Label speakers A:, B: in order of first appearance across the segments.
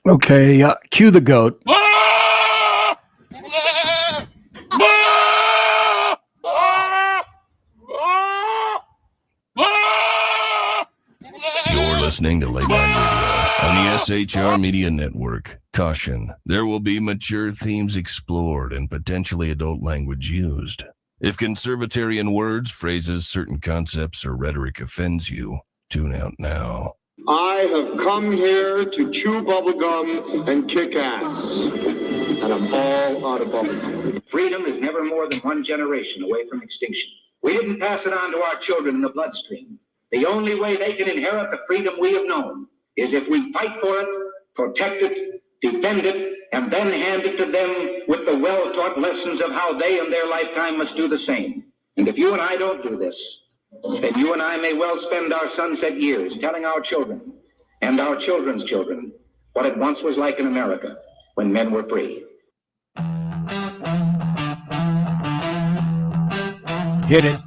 A: Okay, cue the goat.
B: You're listening to Late Night Radio on the SHR Media Network. Caution, there will be mature themes explored and potentially adult language used. If conservatarian words, phrases, certain concepts, or rhetoric offends you, tune out now.
C: I have come here to chew bubblegum and kick ass. And I'm all out of bubblegum.
D: Freedom is never more than one generation away from extinction. We didn't pass it on to our children in the bloodstream. The only way they can inherit the freedom we have known is if we fight for it, protect it, defend it, and then hand it to them with the well-taught lessons of how they in their lifetime must do the same. And if you and I don't do this, then you and I may well spend our sunset years telling our children and our children's children what it once was like in America when men were free.
A: Hit it.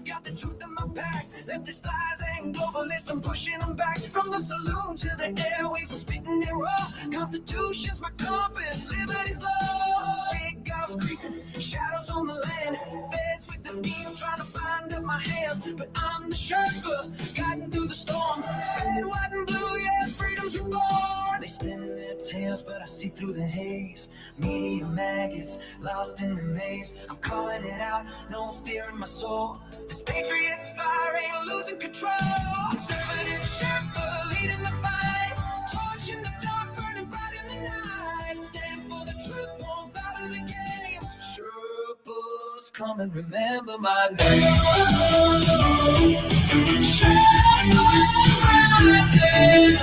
E: Got the truth in my pack. Leftist lies and globalists, I'm pushing them back. From the saloon to the airwaves, I'm spitting it raw. Constitution's my compass, liberty's law. Big gods creeping, shadows on the land. Feds with the schemes trying to bind up my hands. But I'm the Sherpa, guiding through the storm. Red, white, and blue, yeah, freedom's reborn. They spin their tails, but I see through the haze. Media maggots, lost in the maze. I'm calling it out, no fear in my soul. This patriot's fire ain't losing control. Conservative Sherpa leading the fight. Torch in the dark, burning bright in the night. Stand for the truth, won't bow to the game. Sherpas, come and remember my name. Sherpas rising.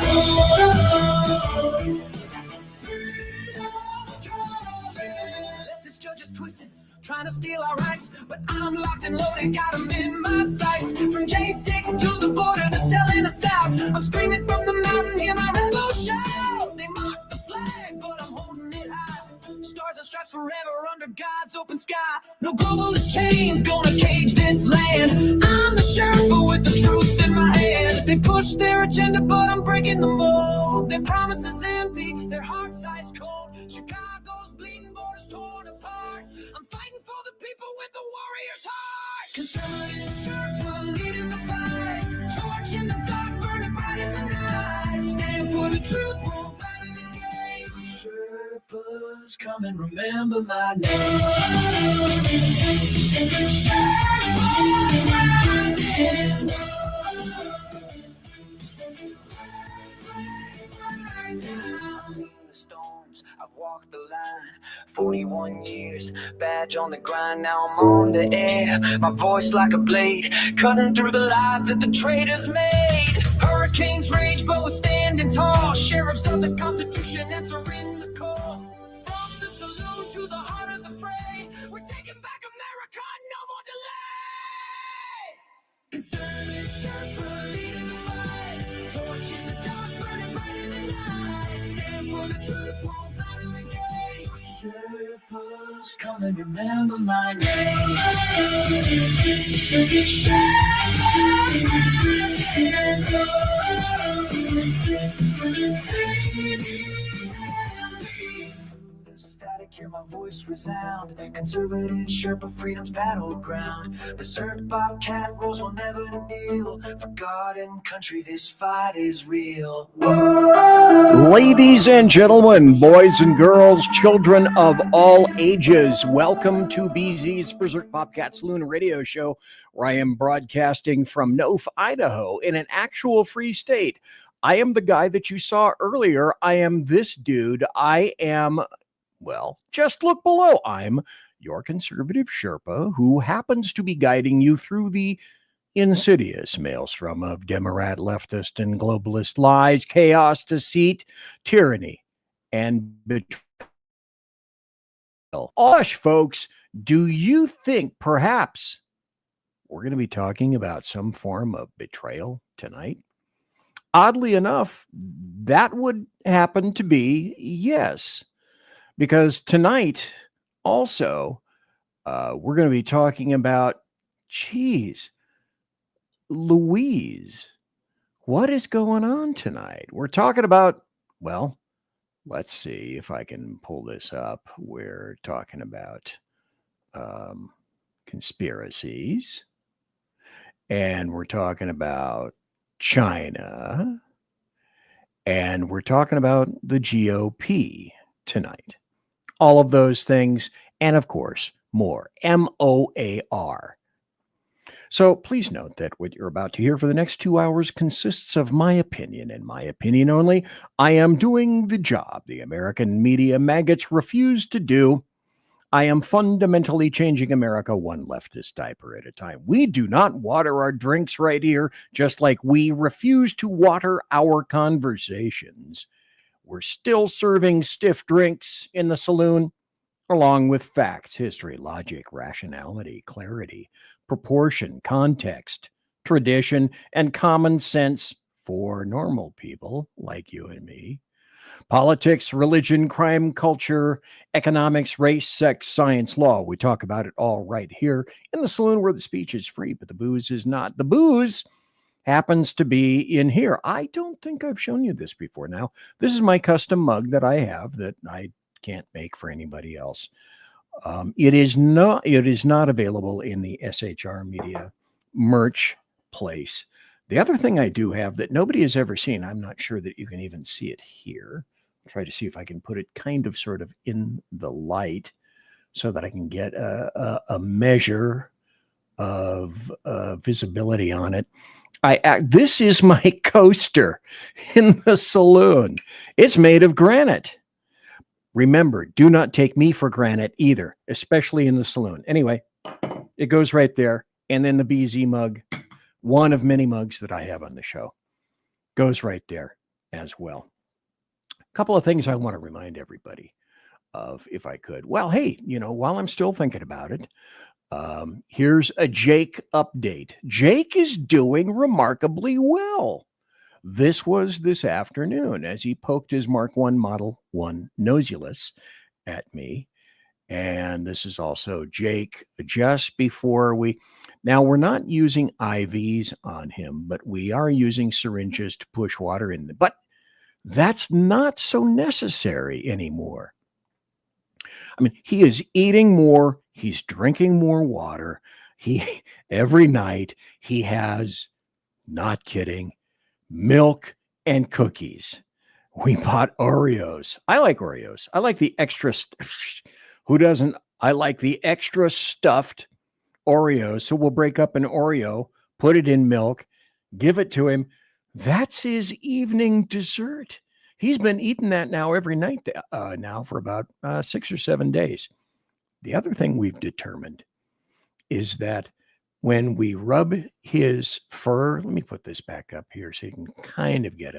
E: Leftist judges twisted, trying to steal our rights, but I'm locked and loaded, got them in my sights. From J6 to the border, they're selling us out. I'm screaming from the mountain, hear my rebel shout. They mock the flag, but I'm holding it high. Stars and stripes forever under God's open sky. No globalist chains gonna cage this land. I'm the Sherpa with the truth in my hand. They push their agenda, but I'm breaking the mold. Their promises empty, their hearts ice cold. Chicago's bleeding, borders torn apart. I'm fighting for the people with the warrior's heart. Conservative Sherpa leading the fight. Torch in the dark, burning bright in the night. Stand for the truth, won't bow to the game. Sherpas, come and remember my name. Sherpas rising. I've walked the line, 41 years, badge on the grind, now I'm on the air. My voice like a blade, cutting through the lies that the traitors made. Hurricanes rage, but we're standing tall. Sheriffs of the Constitution answering the call. From the saloon to the heart of the fray, we're taking back America, no more delay. Conservative Sherpa leading the fight. Torch in the dark, burning bright in the night. Stand for the truth, won't bow to the game. Sherpas, come and remember my name. Sherpas the static, hear my voice resound. Conservative Sherpa, freedom's battleground. Berserk, Bobcat, rules will never kneel. For God and country, this fight is real.
A: Ladies and gentlemen, boys and girls, children of all ages, welcome to BZ's Berserk Bobcat Saloon radio show, where I am broadcasting from Noph, Idaho, in an actual free state. I am the guy that you saw earlier. I am this dude. I am, well, just look below. I'm your conservative Sherpa who happens to be guiding you through the insidious maelstrom of Democrat, leftist, and globalist lies, chaos, deceit, tyranny, and betrayal. Gosh, folks, do you think perhaps we're going to be talking about some form of betrayal tonight? Oddly enough, that would happen to be yes, because tonight also we're going to be talking about, geez, Louise, what is going on tonight? We're talking about, well, let's see if I can pull this up. We're talking about conspiracies, and we're talking about China, and we're talking about the GOP tonight. All of those things, and of course, more. MOAR. So please note that what you're about to hear for the next 2 hours consists of my opinion and my opinion only. I am doing the job the American Media Maggots refuse to do. I am fundamentally changing America one leftist diaper at a time. We do not water our drinks right here, just like we refuse to water our conversations. We're still serving stiff drinks in the saloon, along with facts, history, logic, rationality, clarity, proportion, context, tradition, and common sense for normal people like you and me. Politics, religion, crime, culture, economics, race, sex, science, law. We talk about it all right here in the saloon where the speech is free, but the booze is not. The booze happens to be in here. I don't think I've shown you this before. Now, this is my custom mug that I have that I can't make for anybody else. It is not available in the SHR Media merch place. The other thing I do have that nobody has ever seen, I'm not sure that you can even see it here. I'll try to see if I can put it kind of sort of in the light so that I can get a measure of visibility on it. This is my coaster in the saloon. It's made of granite. Remember, do not take me for granted either, especially in the saloon. Anyway, it goes right there. And then the BZ mug, one of many mugs that I have on the show, goes right there as well. A couple of things I want to remind everybody of, if I could. Well, hey, while I'm still thinking about it, here's a Jake update. Jake is doing remarkably well. This was this afternoon as he poked his Mark I Model 1 Nosulus at me. And this is also Jake just before now we're not using IVs on him, but we are using syringes to push water in. But that's not so necessary anymore. I mean, he is eating more. He's drinking more water. Every night he has, not kidding, milk and cookies. We bought Oreos. I like Oreos. I like the extra. Who doesn't? I like the extra stuffed Oreos. So we'll break up an Oreo, put it in milk, give it to him. That's his evening dessert. He's been eating that now every night now for about 6 or 7 days. The other thing we've determined is that when we rub his fur, let me put this back up here so you can kind of get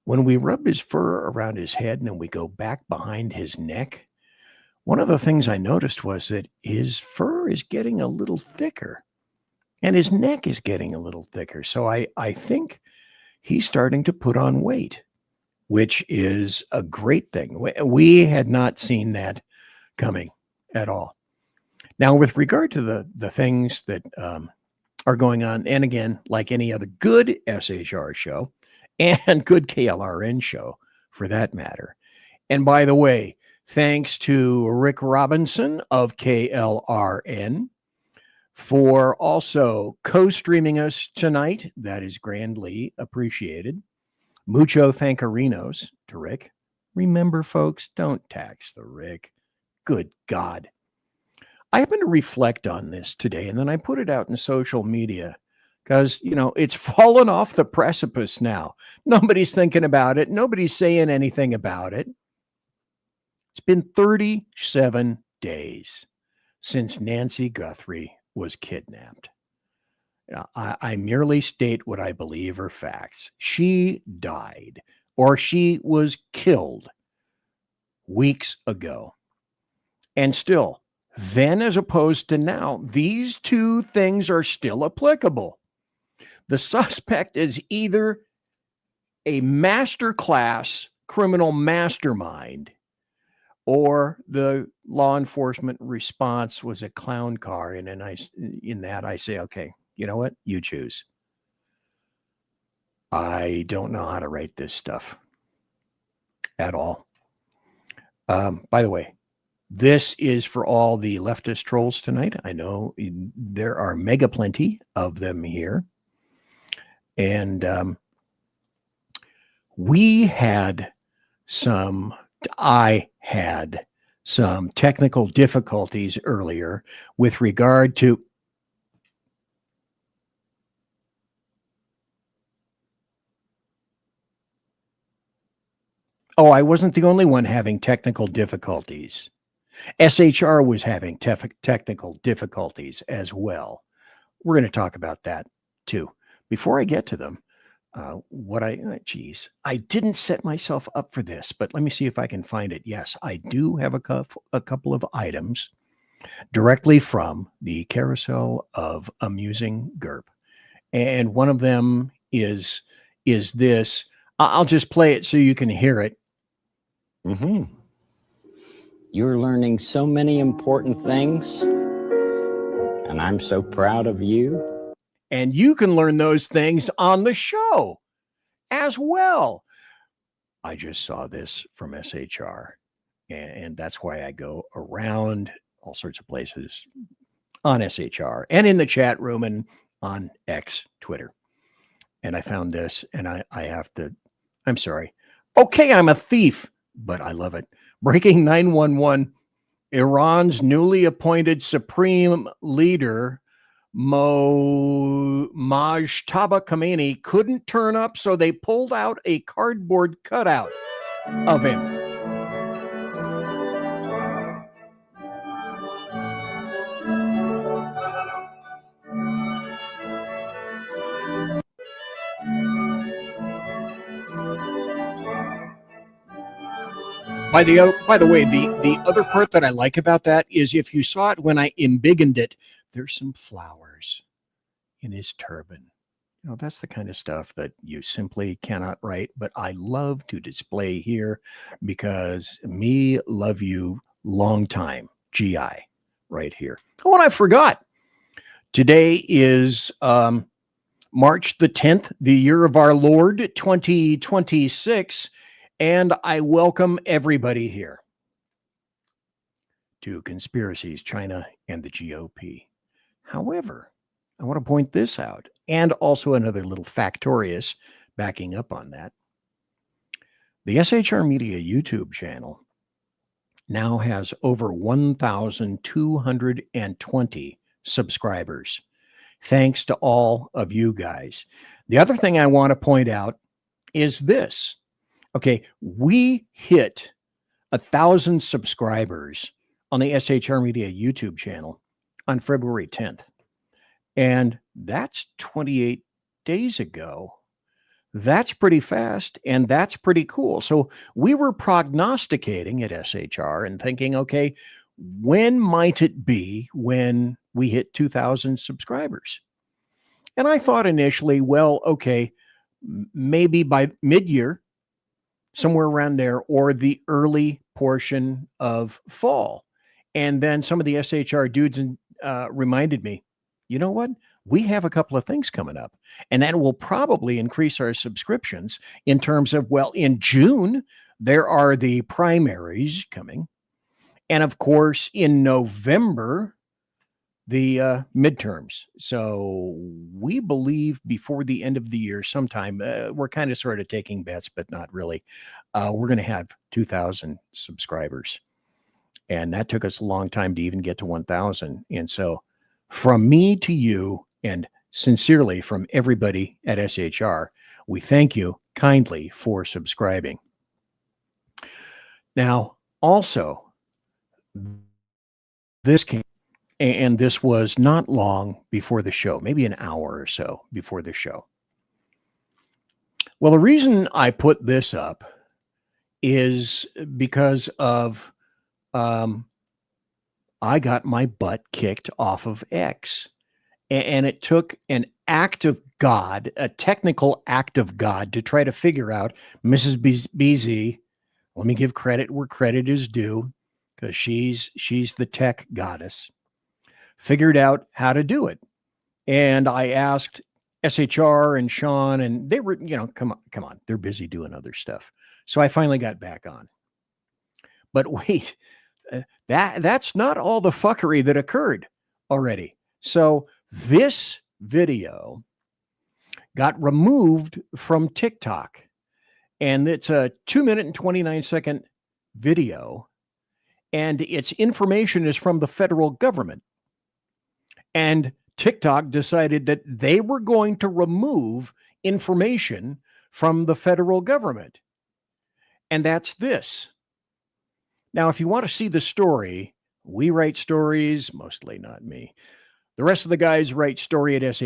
A: when we rub his fur around his head and then we go back behind his neck, one of the things I noticed was that his fur is getting a little thicker and his neck is getting a little thicker. So I think he's starting to put on weight, which is a great thing. We had not seen that coming at all. Now, with regard to the things that are going on, and again, like any other good SHR show and good KLRN show for that matter. And by the way, thanks to Rick Robinson of KLRN for also co-streaming us tonight. That is grandly appreciated. Mucho thankerinos to Rick. Remember, folks, don't tax the Rick. Good God. I happened to reflect on this today, and then I put it out in social media because, it's fallen off the precipice now. Nobody's thinking about it. Nobody's saying anything about it. It's been 37 days since Nancy Guthrie was kidnapped. I merely state what I believe are facts. She died, or she was killed weeks ago. And still, then as opposed to now, these two things are still applicable. The suspect is either a masterclass criminal mastermind, or the law enforcement response was a clown car. And then I say, okay, you know what? You choose. I don't know how to write this stuff at all. By the way, this is for all the leftist trolls tonight. I know there are mega plenty of them here. And I had some technical difficulties earlier with regard to. Oh, I wasn't the only one having technical difficulties. SHR was having technical difficulties as well. We're going to talk about that too. Before I get to them, I didn't set myself up for this, but let me see if I can find it. Yes, I do have a couple of items directly from the Carousel of Amusing GERP. And one of them is this. I'll just play it so you can hear it.
F: Mm-hmm. You're learning so many important things, and I'm so proud of you.
A: And you can learn those things on the show as well. I just saw this from SHR, and that's why I go around all sorts of places on SHR and in the chat room and on X, Twitter. And I found this, and I'm sorry. Okay, I'm a thief, but I love it. Breaking 911, Iran's newly appointed supreme leader, Mojtaba Khamenei, couldn't turn up, so they pulled out a cardboard cutout of him. By the way, the other part that I like about that is if you saw it when I embiggened it, there's some flowers in his turban. You know, that's the kind of stuff that you simply cannot write, but I love to display here because me love you long time, GI, right here. Oh, and I forgot. Today is March the 10th, the year of our Lord, 2026. And I welcome everybody here to Conspiracies, China, and the GOP. However, I want to point this out, and also another little factorious backing up on that. The SHR Media YouTube channel now has over 1,220 subscribers, thanks to all of you guys. The other thing I want to point out is this. Okay, we hit 1,000 subscribers on the SHR Media YouTube channel on February 10th. And that's 28 days ago. That's pretty fast, and that's pretty cool. So we were prognosticating at SHR and thinking, okay, when might it be when we hit 2,000 subscribers? And I thought initially, well, okay, maybe by mid-year, somewhere around there, or the early portion of fall. And then some of the SHR dudes reminded me, you know what? We have a couple of things coming up, and that will probably increase our subscriptions in terms of, well, in June, there are the primaries coming. And of course, in November, the midterms. So we believe before the end of the year sometime, we're kind of sort of taking bets, but not really. We're going to have 2,000 subscribers. And that took us a long time to even get to 1,000. And so from me to you, and sincerely from everybody at SHR, we thank you kindly for subscribing. Now, also, this came, and this was not long before the show, maybe an hour or so before the show. Well, the reason I put this up is because of I got my butt kicked off of X. And it took an act of God, a technical act of God to try to figure out Mrs. BZ. Let me give credit where credit is due, because she's the tech goddess. Figured out how to do it. And I asked SHR and Sean, and they were, come on, they're busy doing other stuff. So I finally got back on. But wait, that's not all the fuckery that occurred already. So this video got removed from TikTok, and it's a 2-minute and 29-second video, and its information is from the federal government. And TikTok decided that they were going to remove information from the federal government. And that's this. Now, if you want to see the story, we write stories, mostly not me. The rest of the guys write stories at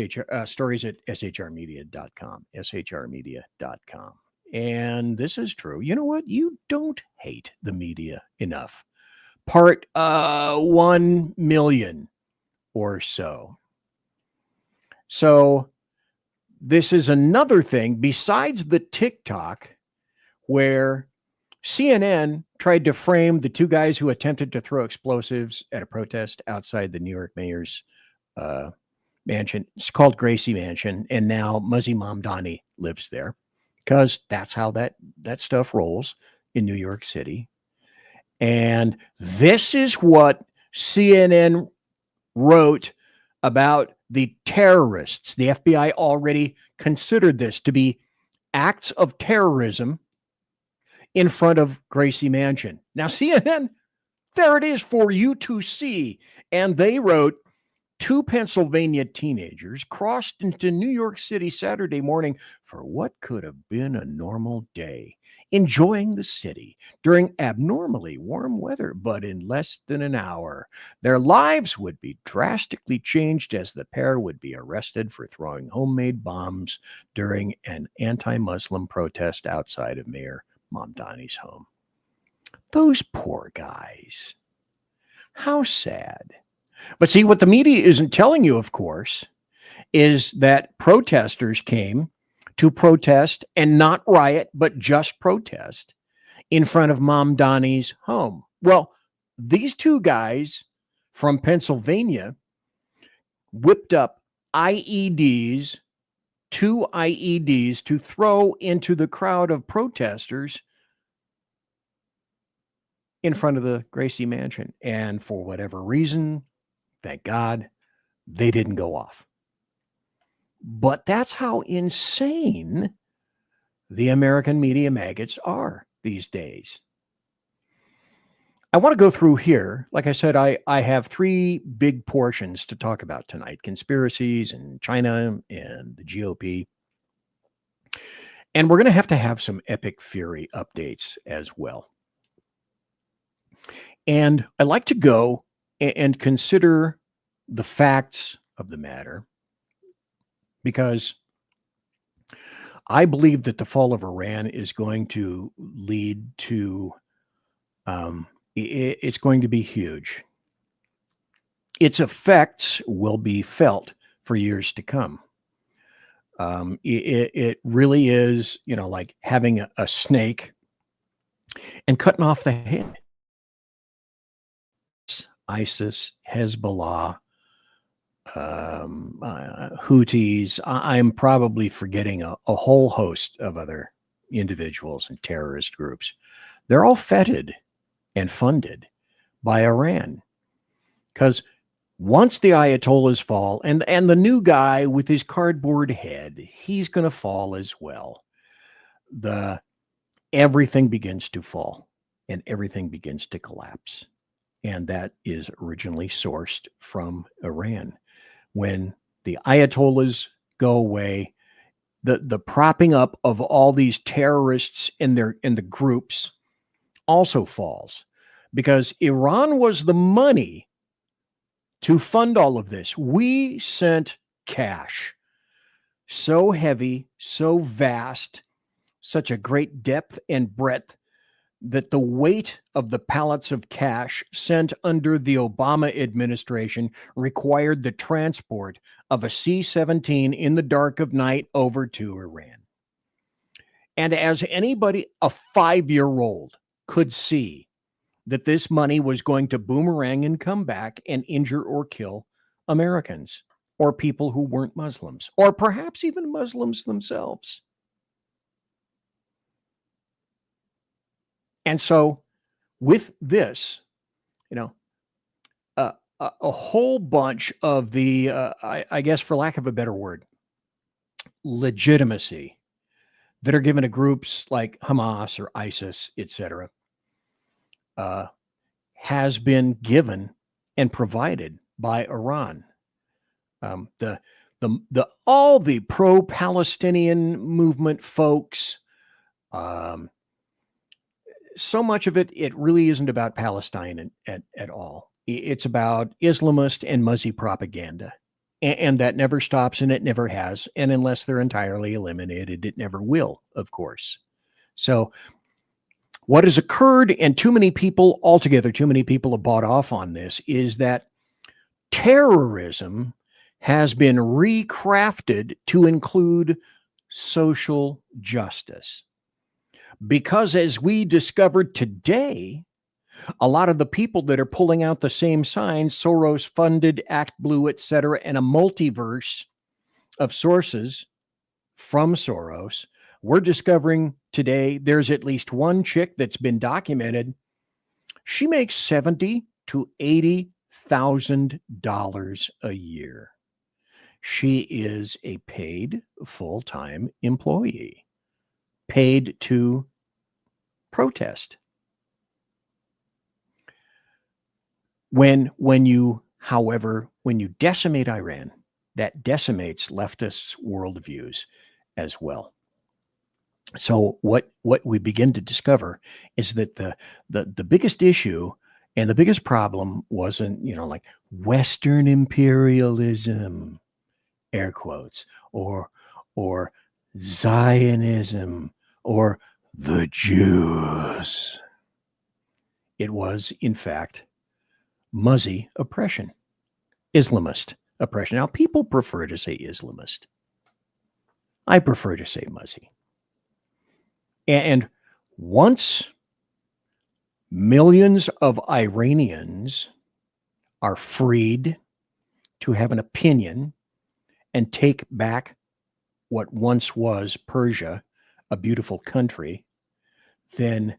A: shrmedia.com, shrmedia.com. And this is true. You know what? You don't hate the media enough. Part 1 million or so. So this is another thing besides the TikTok where CNN tried to frame the two guys who attempted to throw explosives at a protest outside the New York mayor's mansion. It's called Gracie Mansion, and now Muzzy Mamdani lives there because that's how that stuff rolls in New York City. And this is what CNN wrote about the terrorists. The FBI already considered this to be acts of terrorism in front of Gracie Mansion. Now, CNN, there it is for you to see. And they wrote, 2 Pennsylvania teenagers crossed into New York City Saturday morning for what could have been a normal day, enjoying the city during abnormally warm weather, but in less than an hour, their lives would be drastically changed as the pair would be arrested for throwing homemade bombs during an anti-Muslim protest outside of Mayor Mamdani's home. Those poor guys. How sad. But see, what the media isn't telling you, of course, is that protesters came to protest and not riot, but just protest in front of Mamdani's home. Well, these two guys from Pennsylvania whipped up IEDs, 2 IEDs to throw into the crowd of protesters in front of the Gracie Mansion. And for whatever reason, thank God, they didn't go off. But that's how insane the American Media Maggots are these days. I want to go through here. Like I said, I have 3 big portions to talk about tonight: conspiracies and China and the GOP. And we're going to have some epic fury updates as well. And I like to go and consider the facts of the matter, because I believe that the fall of Iran is going to lead to, it's going to be huge. Its effects will be felt for years to come. It really is, like having a snake and cutting off the head. ISIS, Hezbollah, Houthis. I'm probably forgetting a whole host of other individuals and terrorist groups. They're all feted and funded by Iran, because once the Ayatollahs fall, and the new guy with his cardboard head, he's going to fall as well. Everything begins to fall and everything begins to collapse. And that is originally sourced from Iran. When the Ayatollahs go away, the propping up of all these terrorists in the groups also falls, because Iran was the money to fund all of this. We sent cash so heavy, so vast, such a great depth and breadth that the weight of the pallets of cash sent under the Obama administration required the transport of a C-17 in the dark of night over to Iran. And as anybody, a 5-year-old, could see that this money was going to boomerang and come back and injure or kill Americans or people who weren't Muslims, or perhaps even Muslims themselves. And so with this, a whole bunch of the, I guess for lack of a better word, legitimacy that are given to groups like Hamas or ISIS, etc., has been given and provided by Iran. All the pro-Palestinian movement folks, so much of it really isn't about Palestine at all. It's about Islamist and Muzzy propaganda. And that never stops, and it never has. And unless they're entirely eliminated, it never will, of course. So what has occurred, and too many people have bought off on this, is that terrorism has been recrafted to include social justice. Because as we discovered today, a lot of the people that are pulling out the same signs, Soros funded, Act Blue, etc., and a multiverse of sources from Soros, we're discovering today there's at least one chick that's been documented. She makes $70,000 to $80,000 a year. She is a paid full-time employee, paid to protest. When you decimate Iran, that decimates leftists' worldviews as well. So what we begin to discover is that the biggest issue and the biggest problem wasn't, like Western imperialism, air quotes, or Zionism, or the Jews. It was, in fact, Muzzy oppression, Islamist oppression. Now, people prefer to say Islamist. I prefer to say Muzzy. And once millions of Iranians are freed to have an opinion and take back what once was Persia, a beautiful country, then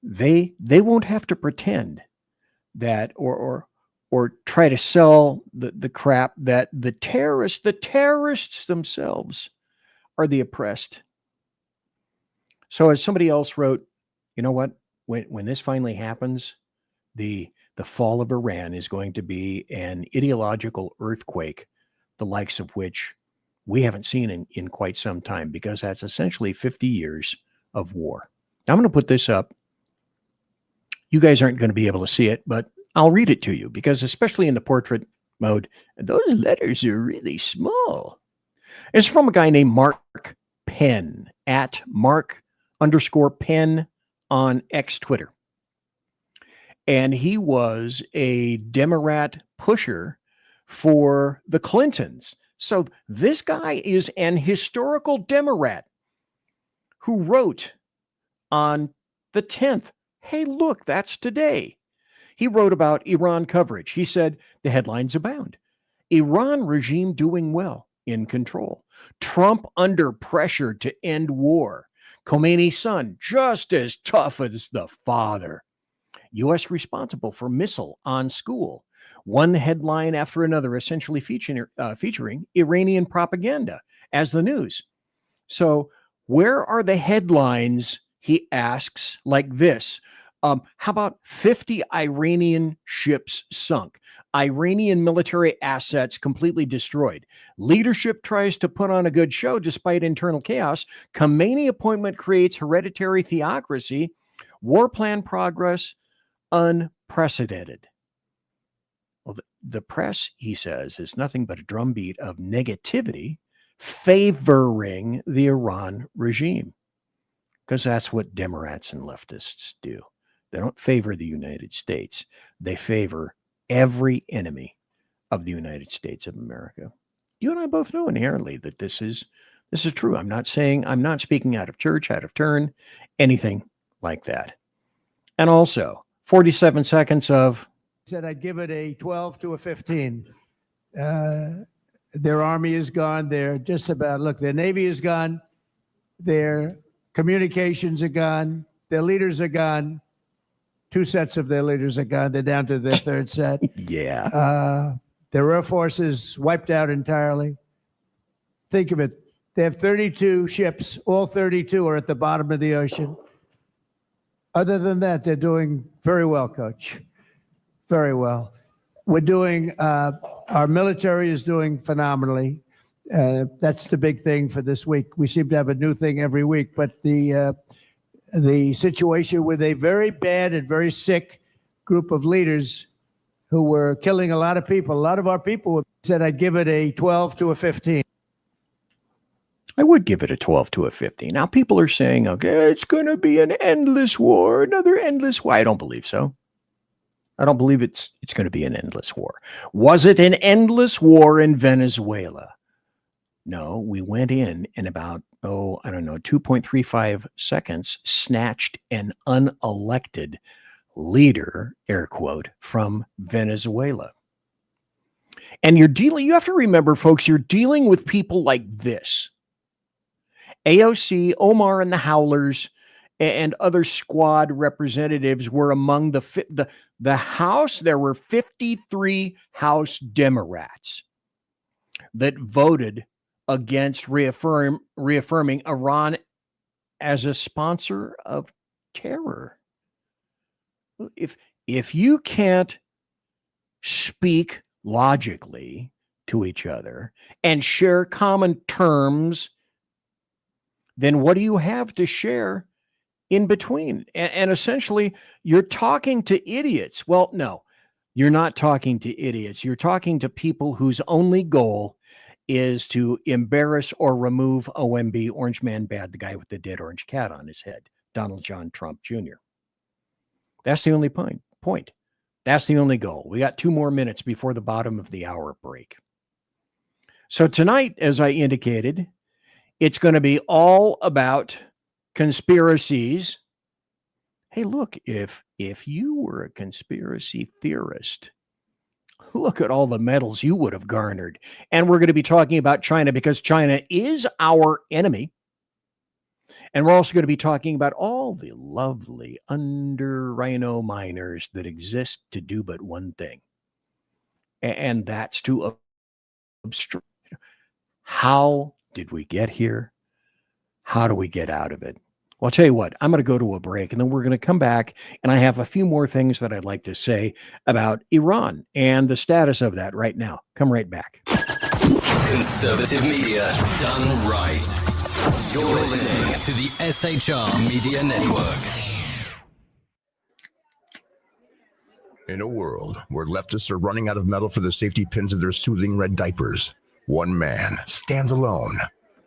A: they won't have to pretend that or try to sell the crap that the terrorists themselves are the oppressed. So as somebody else wrote, you know what? When this finally happens, the fall of Iran is going to be an ideological earthquake, the likes of which we haven't seen in quite some time, because that's essentially 50 years of war. I'm going to put this up. You guys aren't going to be able to see it, but I'll read it to you, because especially in the portrait mode, those letters are really small. It's from a guy named Mark Penn, at Mark_Penn on X Twitter. And he was a Democrat pusher for the Clintons. So this guy is an historical Democrat who wrote on the 10th, hey, look, that's today. He wrote about Iran coverage. He said, the headlines abound. Iran regime doing well, in control. Trump under pressure to end war. Khomeini's son, just as tough as the father. U.S. responsible for missile on school. One headline after another, essentially featuring Iranian propaganda as the news. So where are the headlines, he asks, like this? How about 50 Iranian ships sunk? Iranian military assets completely destroyed. Leadership tries to put on a good show despite internal chaos. Khomeini appointment creates hereditary theocracy. War plan progress unprecedented. Well, the press, he says, is nothing but a drumbeat of negativity favoring the Iran regime. because that's what Democrats and leftists do. They don't favor the United States. They favor every enemy of the United States of America. You and I both know inherently that this is true. I'm not speaking out of church, out of turn, anything like that. And also, 47 seconds of...
G: Said I'd give it a 12 to a 15. Their army is gone. They're just about, look, their Navy is gone. Their communications are gone. Their leaders are gone. 2 sets of their leaders are gone. They're down to their third set.
A: Yeah.
G: Their Air Force is wiped out entirely. Think of it. They have 32 ships. All 32 are at the bottom of the ocean. Other than that, they're doing very well, Coach. Very well. We're doing, our military is doing phenomenally. That's the big thing for this week. We seem to have a new thing every week, but the situation with a very bad and very sick group of leaders who were killing a lot of people. A lot of our people said I'd give it a 12 to a 15.
A: I would give it a 12 to a 15. Now, people are saying, okay, it's going to be an endless war, another endless war. I don't believe so. I don't believe it's going to be an endless war. Was it an endless war in Venezuela? No, we went in about, 2.35 seconds, snatched an unelected leader, air quote, from Venezuela. And you have to remember, folks, you're dealing with people like this. AOC, Omar and the Howlers, and other squad representatives were among the House. There were 53 House Democrats that voted against reaffirming Iran as a sponsor of terror. If you can't speak logically to each other and share common terms, then what do you have to share in between? And essentially, you're talking to idiots. Well, no, you're not talking to idiots. You're talking to people whose only goal is to embarrass or remove OMB, Orange Man Bad, the guy with the dead orange cat on his head, Donald John Trump Jr. That's the only point. That's the only goal. We got 2 more minutes before the bottom of the hour break. So tonight, as I indicated, it's going to be all about conspiracies. Hey, look, if you were a conspiracy theorist, look at all the medals you would have garnered. And we're going to be talking about China because China is our enemy. And we're also going to be talking about all the lovely under-rhino miners that exist to do but one thing. And that's to obstruct. How did we get here? How do we get out of it? Well, I'll tell you what, I'm going to go to a break and then we're going to come back. And I have a few more things that I'd like to say about Iran and the status of that right now. Come right back.
H: Conservative media done right. You're listening to the SHR Media Network.
I: In a world where leftists are running out of metal for the safety pins of their soothing red diapers, one man stands alone,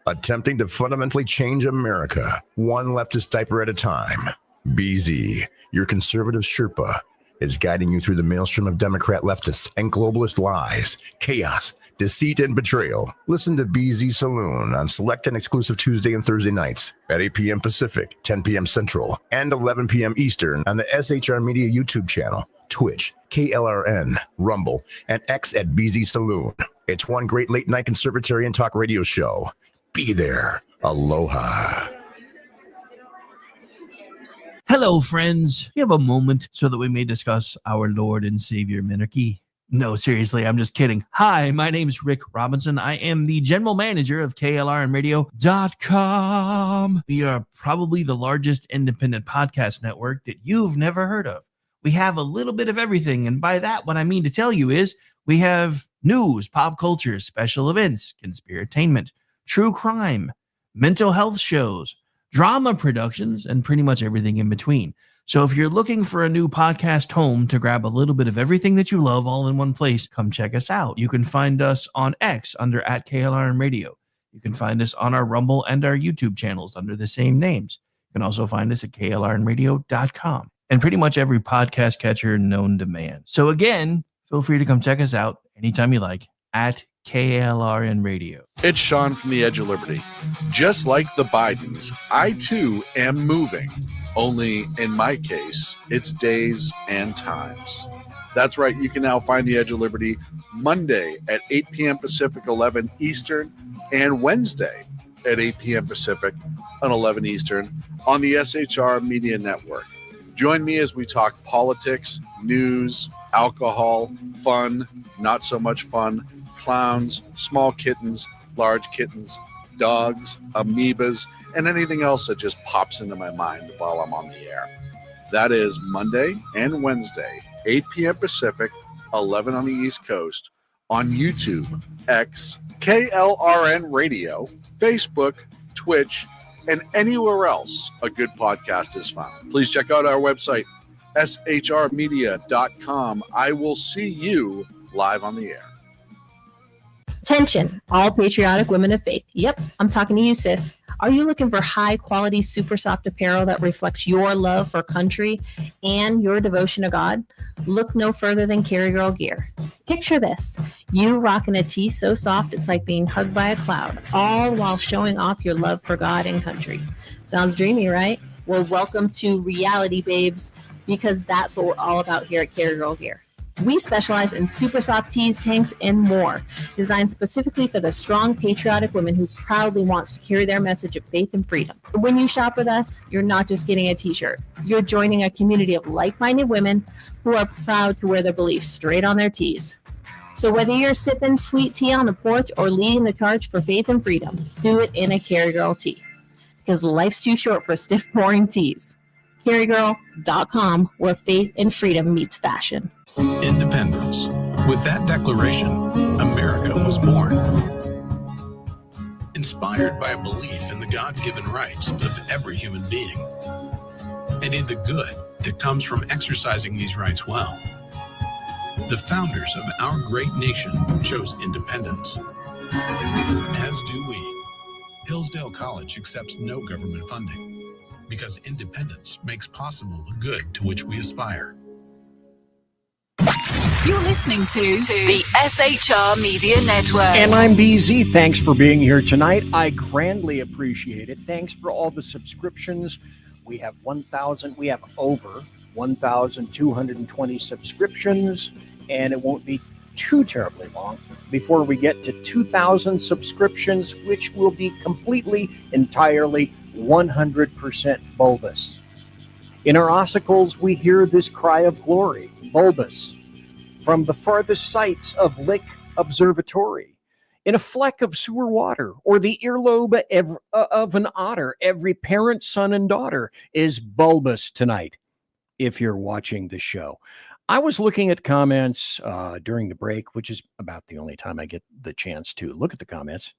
I: attempting to fundamentally change America, one leftist diaper at a time. BZ, your conservative Sherpa, is guiding you through the maelstrom of Democrat leftists and globalist lies, chaos, deceit, and betrayal. Listen to BZ Saloon on select and exclusive Tuesday and Thursday nights at 8 p.m. Pacific, 10 p.m. Central, and 11 p.m. Eastern on the SHR Media YouTube channel, Twitch, KLRN, Rumble, and X at BZ Saloon. It's one great late-night conservatarian talk radio show. Be there. Aloha.
J: Hello, friends. Do you have a moment so that we may discuss our Lord and Savior Minarchy? No, seriously, I'm just kidding. Hi, my name's Rick Robinson. I am the general manager of KLRNradio.com. We are probably the largest independent podcast network that you've never heard of. We have a little bit of everything, and by that, what I mean to tell you is we have news, pop culture, special events, conspiratainment, true crime, mental health shows, drama productions, and pretty much everything in between. So if you're looking for a new podcast home to grab a little bit of everything that you love all in one place, come check us out. You can find us on X under @KLRN Radio. You can find us on our Rumble and our YouTube channels under the same names. You can also find us at klrnradio.com and pretty much every podcast catcher known to man. So again, feel free to come check us out anytime you like at KLRN Radio.
K: It's Sean from the Edge of Liberty. Just like the Bidens, I too am moving. Only in my case, it's days and times. That's right, you can now find the Edge of Liberty Monday at 8 p.m. Pacific, 11 Eastern, and Wednesday at 8 p.m. Pacific and 11 Eastern on the SHR Media Network. Join me as we talk politics, news, alcohol, fun, not so much fun, clowns, small kittens, large kittens, dogs, amoebas, and anything else that just pops into my mind while I'm on the air. That is Monday and Wednesday, 8 p.m. Pacific, 11 on the East Coast, on YouTube, X, KLRN Radio, Facebook, Twitch, and anywhere else a good podcast is found. Please check out our website, shrmedia.com. I will see you live on the air.
L: Attention, all patriotic women of faith. Yep, I'm talking to you, sis. Are you looking for high-quality, super soft apparel that reflects your love for country and your devotion to God? Look no further than Carry Girl Gear. Picture this. You rocking a tee so soft it's like being hugged by a cloud, all while showing off your love for God and country. Sounds dreamy, right? Well, welcome to reality, babes, because that's what we're all about here at Carry Girl Gear. We specialize in super soft tees, tanks, and more, designed specifically for the strong, patriotic woman who proudly wants to carry their message of faith and freedom. When you shop with us, you're not just getting a t-shirt. You're joining a community of like-minded women who are proud to wear their beliefs straight on their tees. So whether you're sipping sweet tea on the porch or leading the charge for faith and freedom, do it in a Carry Girl tee. Because life's too short for stiff, boring tees. CarryGirl.com, where faith and freedom meets fashion.
M: Independence. With that declaration, America was born. Inspired by a belief in the God-given rights of every human being, and in the good that comes from exercising these rights well. The founders of our great nation chose independence. As do we. Hillsdale College accepts no government funding because independence makes possible the good to which we aspire.
N: You're listening to the SHR Media Network.
A: And I'm BZ. Thanks for being here tonight. I grandly appreciate it. Thanks for all the subscriptions. We have over 1,220 subscriptions, and it won't be too terribly long before we get to 2,000 subscriptions, which will be completely, entirely, 100% bulbous. In our ossicles, we hear this cry of glory, bulbous, from the farthest sights of Lick Observatory. In a fleck of sewer water or the earlobe of an otter, every parent, son, and daughter is bulbous tonight, if you're watching the show. I was looking at comments during the break, which is about the only time I get the chance to look at the comments.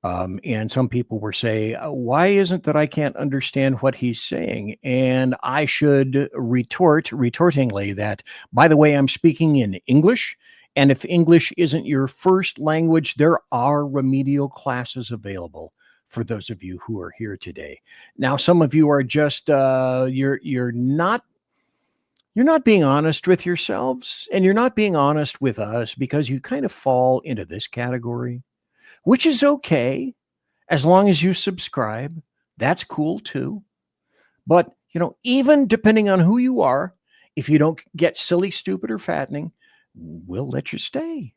A: And some people were saying, why isn't that I can't understand what he's saying? And I should retortingly that, by the way, I'm speaking in English. And if English isn't your first language, there are remedial classes available for those of you who are here today. Now, some of you are just, you're not being honest with yourselves, and you're not being honest with us because you kind of fall into this category, which is okay as long as you subscribe. That's cool too. But, even depending on who you are, if you don't get silly, stupid, or fattening, we'll let you stay.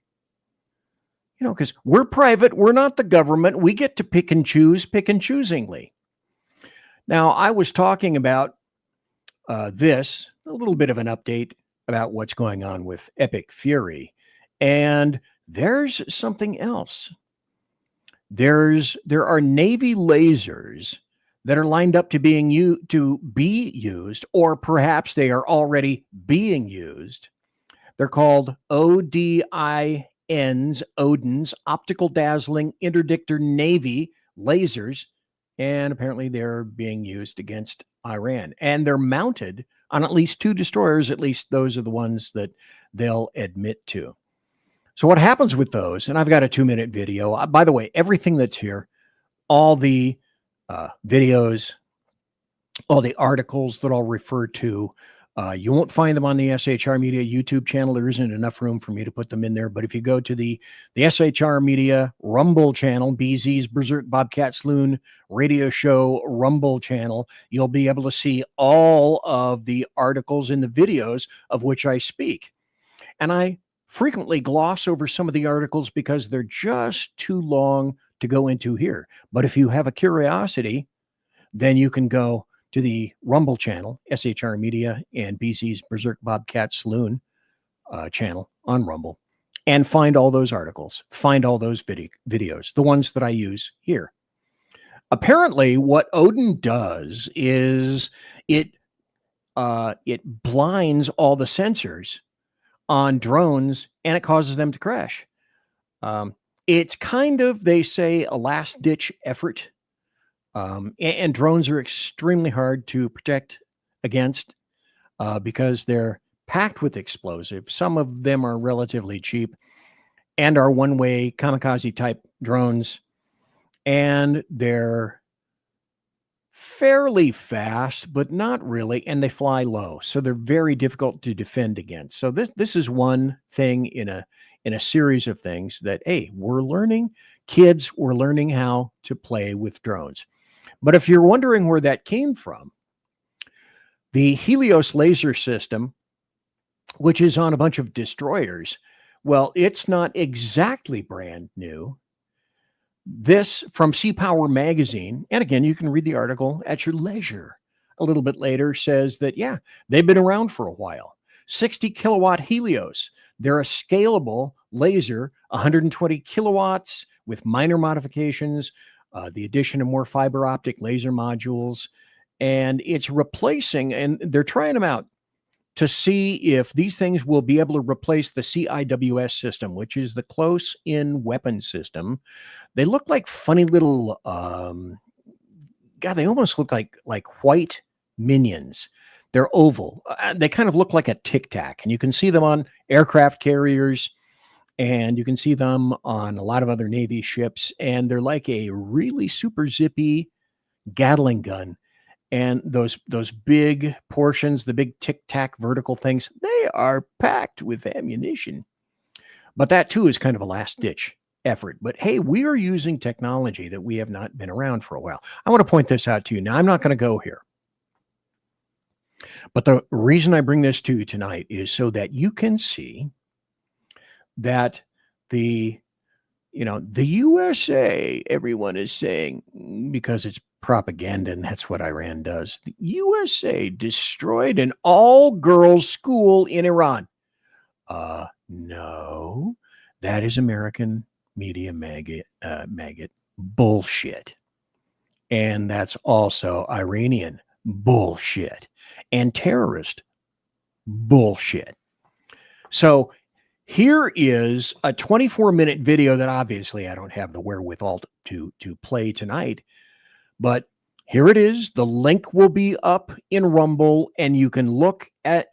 A: Because we're private. We're not the government. We get to pick and choosingly. Now, I was talking about a little bit of an update about what's going on with Epic Fury. And there's something else. There are Navy lasers that are lined up to be used, or perhaps they are already being used. They're called Odin's Optical Dazzling Interdictor Navy lasers, and apparently they're being used against Iran. And they're mounted on at least 2 destroyers, at least those are the ones that they'll admit to. So what happens with those, and I've got a 2-minute video. By the way, everything that's here, all the videos, all the articles that I'll refer to. You won't find them on the SHR Media YouTube channel. There isn't enough room for me to put them in there. But if you go to the SHR Media Rumble channel, BZ's Berserk, Bobcat, Saloon radio show Rumble channel, you'll be able to see all of the articles in the videos of which I speak. And I frequently gloss over some of the articles because they're just too long to go into here. But if you have a curiosity, then you can go to the Rumble channel, SHR Media, and BZ's Berserk Bobcat Saloon channel on Rumble, and find all those articles, find all those videos, the ones that I use here. Apparently, what Odin does is it blinds all the sensors on drones, and it causes them to crash. It's kind of, they say, a last-ditch effort. And drones are extremely hard to protect against because they're packed with explosives. Some of them are relatively cheap and are one-way kamikaze type drones, and they're fairly fast, but not really, and they fly low, so they're very difficult to defend against. So this is one thing in a series of things that, hey, we're learning. Kids, we're learning how to play with drones. But if you're wondering where that came from, the Helios laser system, which is on a bunch of destroyers, well, it's not exactly brand new. This from Sea Power magazine, and again, you can read the article at your leisure a little bit later, says that, yeah, they've been around for a while. 60 kilowatt Helios. They're a scalable laser, 120 kilowatts with minor modifications, the addition of more fiber optic laser modules, and it's replacing, and they're trying them out to see if these things will be able to replace the CIWS system, which is the close-in weapon system. They look like funny little, they almost look like white minions. They're oval. They kind of look like a Tic Tac, and you can see them on aircraft carriers, and you can see them on a lot of other Navy ships, and they're like a really super zippy Gatling gun. And those big portions, the big tic-tac vertical things, they are packed with ammunition. But that, too, is kind of a last-ditch effort. But, hey, we are using technology that we have not been around for a while. I want to point this out to you. Now, I'm not going to go here. But the reason I bring this to you tonight is so that you can see that the USA, everyone is saying, because it's propaganda, and that's what Iran does. The USA destroyed an all-girls school in Iran. No, that is American Media Maggot bullshit. And that's also Iranian bullshit and terrorist bullshit. So here is a 24-minute video that obviously I don't have the wherewithal to play tonight, but here it is. The link will be up in Rumble, and you can look at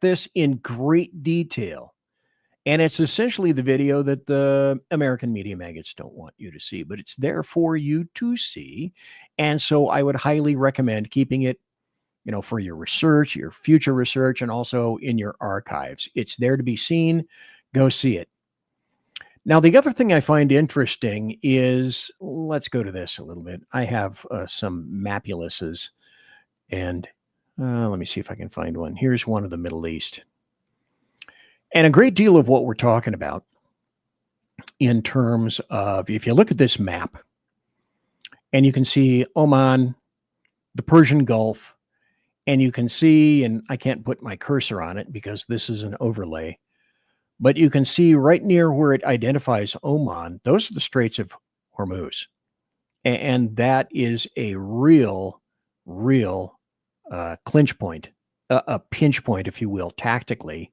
A: this in great detail. And it's essentially the video that the American Media Maggots don't want you to see, but it's there for you to see. And so I would highly recommend keeping it, for your research, your future research, and also in your archives. It's there to be seen. Go see it. Now, the other thing I find interesting is, let's go to this a little bit. I have some mapuluses, and let me see if I can find one. Here's one of the Middle East. And a great deal of what we're talking about in terms of, if you look at this map, and you can see Oman, the Persian Gulf, and you can see, and I can't put my cursor on it because this is an overlay, but you can see right near where it identifies Oman, those are the Straits of Hormuz. And that is a real clinch point, a pinch point, if you will, tactically,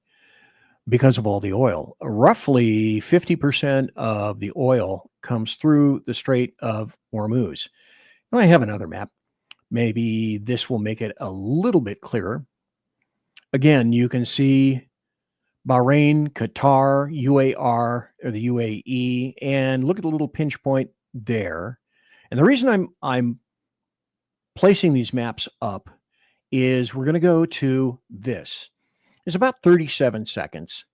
A: because of all the oil. Roughly 50% of the oil comes through the Strait of Hormuz. Now, I have another map. Maybe this will make it a little bit clearer. Again, you can see Bahrain, Qatar, UAR, or the UAE, and look at the little pinch point there. And the reason I'm placing these maps up is we're going to go to this. It's about 37 seconds,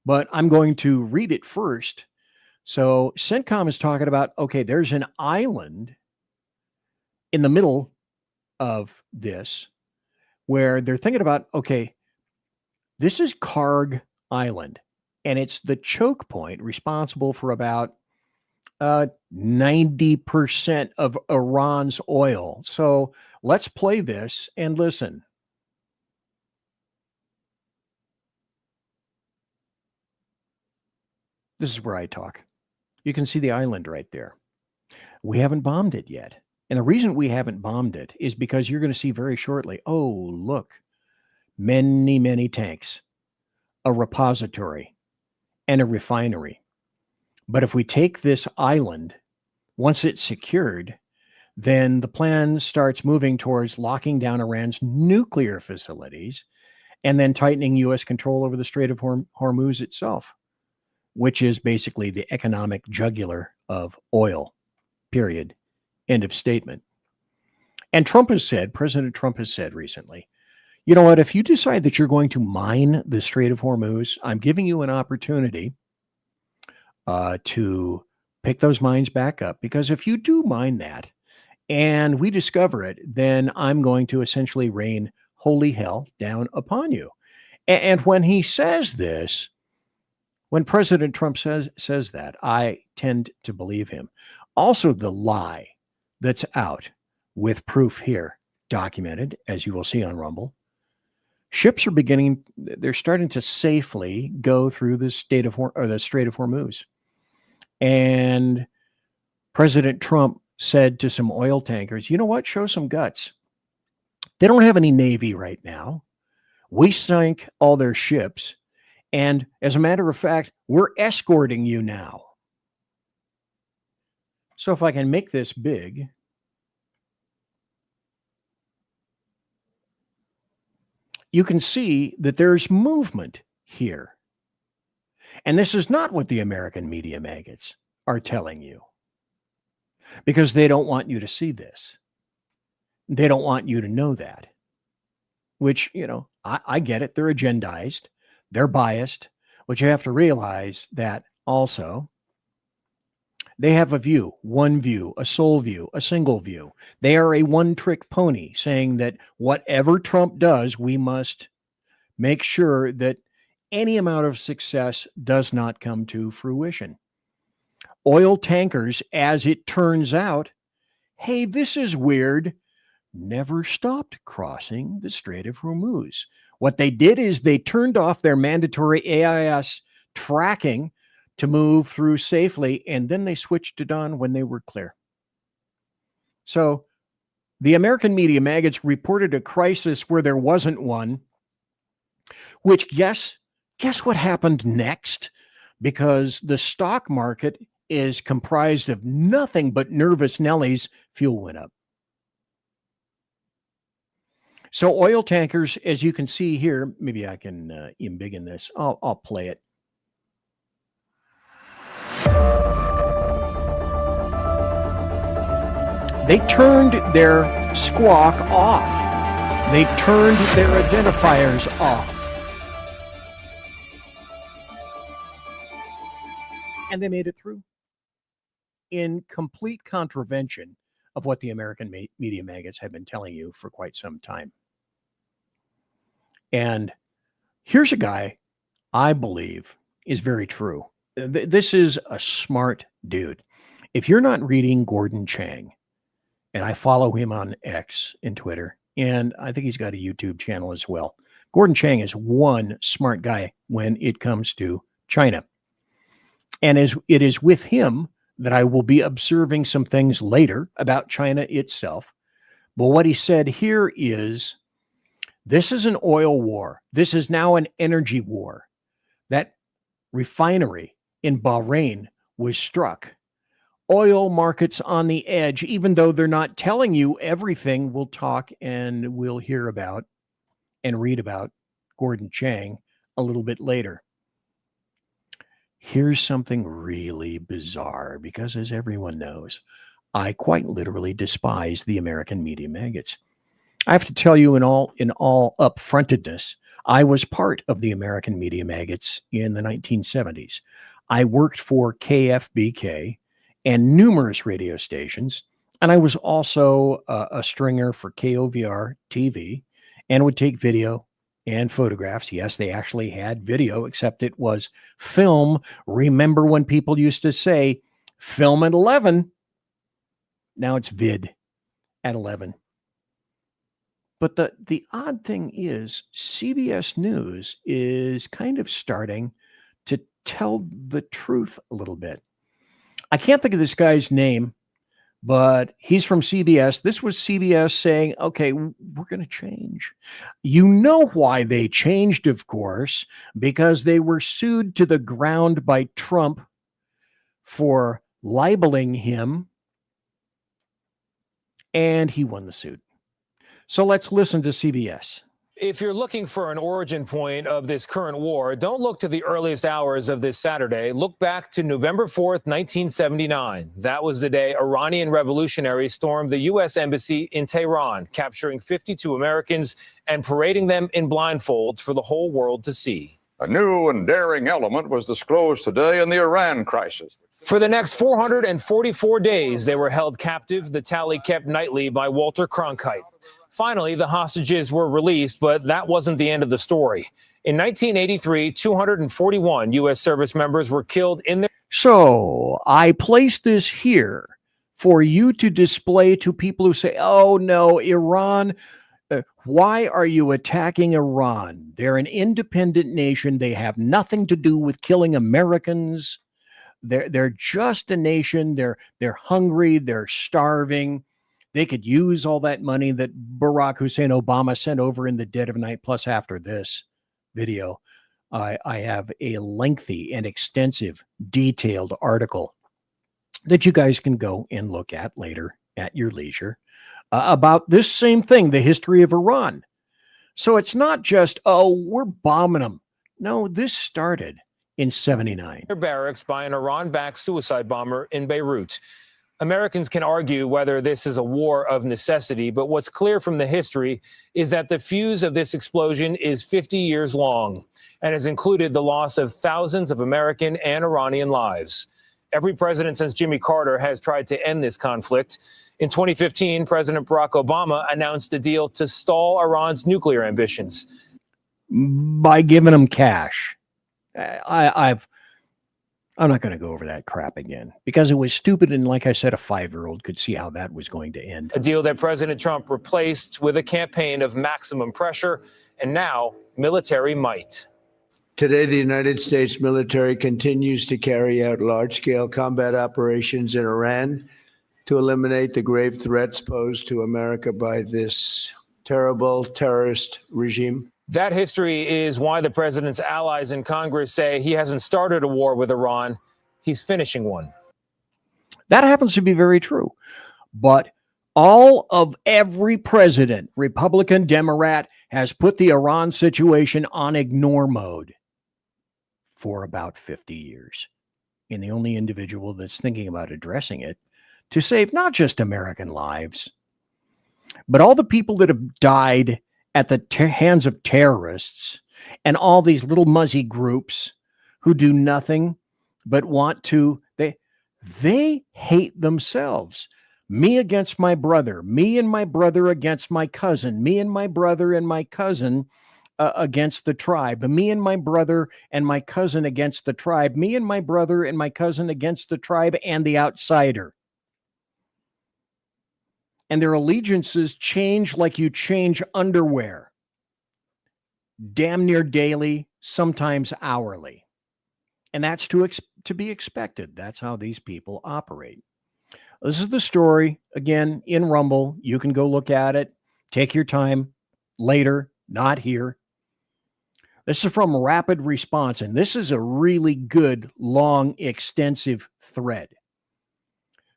A: but I'm going to read it first. So CENTCOM is talking about, okay, there's an island in the middle of this where they're thinking about, okay, this is Karg Island, and it's the choke point responsible for about 90% of Iran's oil. So let's play this and listen. This is where I talk. You can see the island right there. We haven't bombed it yet. And the reason we haven't bombed it is because you're going to see very shortly, oh, look, many, many tanks, a repository, and a refinery. But if we take this island, once it's secured, then the plan starts moving towards locking down Iran's nuclear facilities and then tightening U.S. control over the Strait of Hormuz itself, which is basically the economic jugular of oil, period. End of statement. And President Trump has said recently, you know what, if you decide that you're going to mine the Strait of Hormuz, I'm giving you an opportunity to pick those mines back up, because if you do mine that and we discover it, then I'm going to essentially rain holy hell down upon you. And when he says this, when President Trump says that, I tend to believe him. Also, the lie that's out with proof here, documented, as you will see on Rumble, ships are they're starting to safely go through the Strait of Hormuz. And President Trump said to some oil tankers, you know what, show some guts. They don't have any Navy right now. We sank all their ships. And as a matter of fact, we're escorting you now. So if I can make this big, you can see that there's movement here. And this is not what the American Media Maggots are telling you, because they don't want you to see this. They don't want you to know that, which, you know, I get it. They're agendized. They're biased, but you have to realize that also they have a view, one view, a sole view, a single view. They are a one-trick pony, saying that whatever Trump does, we must make sure that any amount of success does not come to fruition. Oil tankers, as it turns out, hey, this is weird, never stopped crossing the Strait of Hormuz. What they did is they turned off their mandatory AIS tracking to move through safely, and then they switched it on when they were clear. So the American Media Maggots reported a crisis where there wasn't one, which guess what happened next? Because the stock market is comprised of nothing but nervous Nellies, fuel went up. So oil tankers, as you can see here, maybe I can embiggen this. I'll play it. They turned their squawk off. They turned their identifiers off. And they made it through in complete contravention of what the American Media Maggots have been telling you for quite some time. And here's a guy I believe is very true. This is a smart dude. If you're not reading Gordon Chang, and I follow him on X and Twitter, and I think he's got a YouTube channel as well. Gordon Chang is one smart guy when it comes to China. And as it is with him that I will be observing some things later about China itself. But what he said here is, this is an oil war. This is now an energy war. That refinery in Bahrain was struck. Oil markets on the edge, even though they're not telling you everything. We'll talk and we'll hear about and read about Gordon Chang a little bit later. Here's something really bizarre, because as everyone knows, I quite literally despise the American Media Maggots. I have to tell you in all upfrontedness, I was part of the American Media Maggots in the 1970s. I worked for KFBK and numerous radio stations, and I was also a stringer for KOVR TV and would take video and photographs. Yes, they actually had video, except it was film. Remember when people used to say film at 11? Now it's vid at 11. But the odd thing is CBS News is kind of starting to tell the truth a little bit. I can't think of this guy's name, but he's from CBS. This was CBS saying, okay, we're going to change. You know why they changed, of course, because they were sued to the ground by Trump for libeling him, and he won the suit. So let's listen to CBS.
O: If you're looking for an origin point of this current war, don't look to the earliest hours of this Saturday. Look back to November 4th, 1979. That was the day Iranian revolutionaries stormed the U.S. Embassy in Tehran, capturing 52 Americans and parading them in blindfolds for the whole world to see.
P: A new and daring element was disclosed today in the Iran crisis.
O: For the next 444 days, they were held captive, the tally kept nightly by Walter Cronkite. Finally, the hostages were released, but that wasn't the end of the story. In 1983, 241 U.S. service members were killed in their...
A: So I place this here for you to display to people who say, oh, no, Iran, why are you attacking Iran? They're an independent nation. They have nothing to do with killing Americans. They're just a nation. They're hungry. They're starving. They could use all that money that Barack Hussein Obama sent over in the dead of night. Plus, after this video, I have a lengthy and extensive, detailed article that you guys can go and look at later at your leisure about this same thing, the history of Iran. So it's not just, oh, we're bombing them. No, this started in 79.
O: Barracks by an Iran-backed suicide bomber in Beirut. Americans can argue whether this is a war of necessity, but what's clear from the history is that the fuse of this explosion is 50 years long and has included the loss of thousands of American and Iranian lives. Every president since Jimmy Carter has tried to end this conflict. In 2015, President Barack Obama announced a deal to stall Iran's nuclear ambitions.
A: By giving them cash. I'm not going to go over that crap again because it was stupid. And like I said, a 5-year-old could see how that was going to end.
O: A deal that President Trump replaced with a campaign of maximum pressure and now military might.
G: Today, the United States military continues to carry out large-scale combat operations in Iran to eliminate the grave threats posed to America by this terrible terrorist regime.
O: That history is why the president's allies in Congress say he hasn't started a war with Iran. He's finishing one.
A: That happens to be very true. But every president, Republican, Democrat, has put the Iran situation on ignore mode for about 50 years. And the only individual that's thinking about addressing it to save not just American lives, but all the people that have died at the hands of terrorists and all these little muzzy groups who do nothing but want to, they hate themselves. Me against my brother, me and my brother against my cousin, me and my brother and my cousin against the tribe, me and my brother and my cousin against the tribe, me and my brother and my cousin against the tribe and the outsider. And their allegiances change like you change underwear. Damn near daily, sometimes hourly. And that's to be expected. That's how these people operate. This is the story, again, in Rumble. You can go look at it. Take your time later, not here. This is from Rapid Response, and this is a really good, long, extensive thread.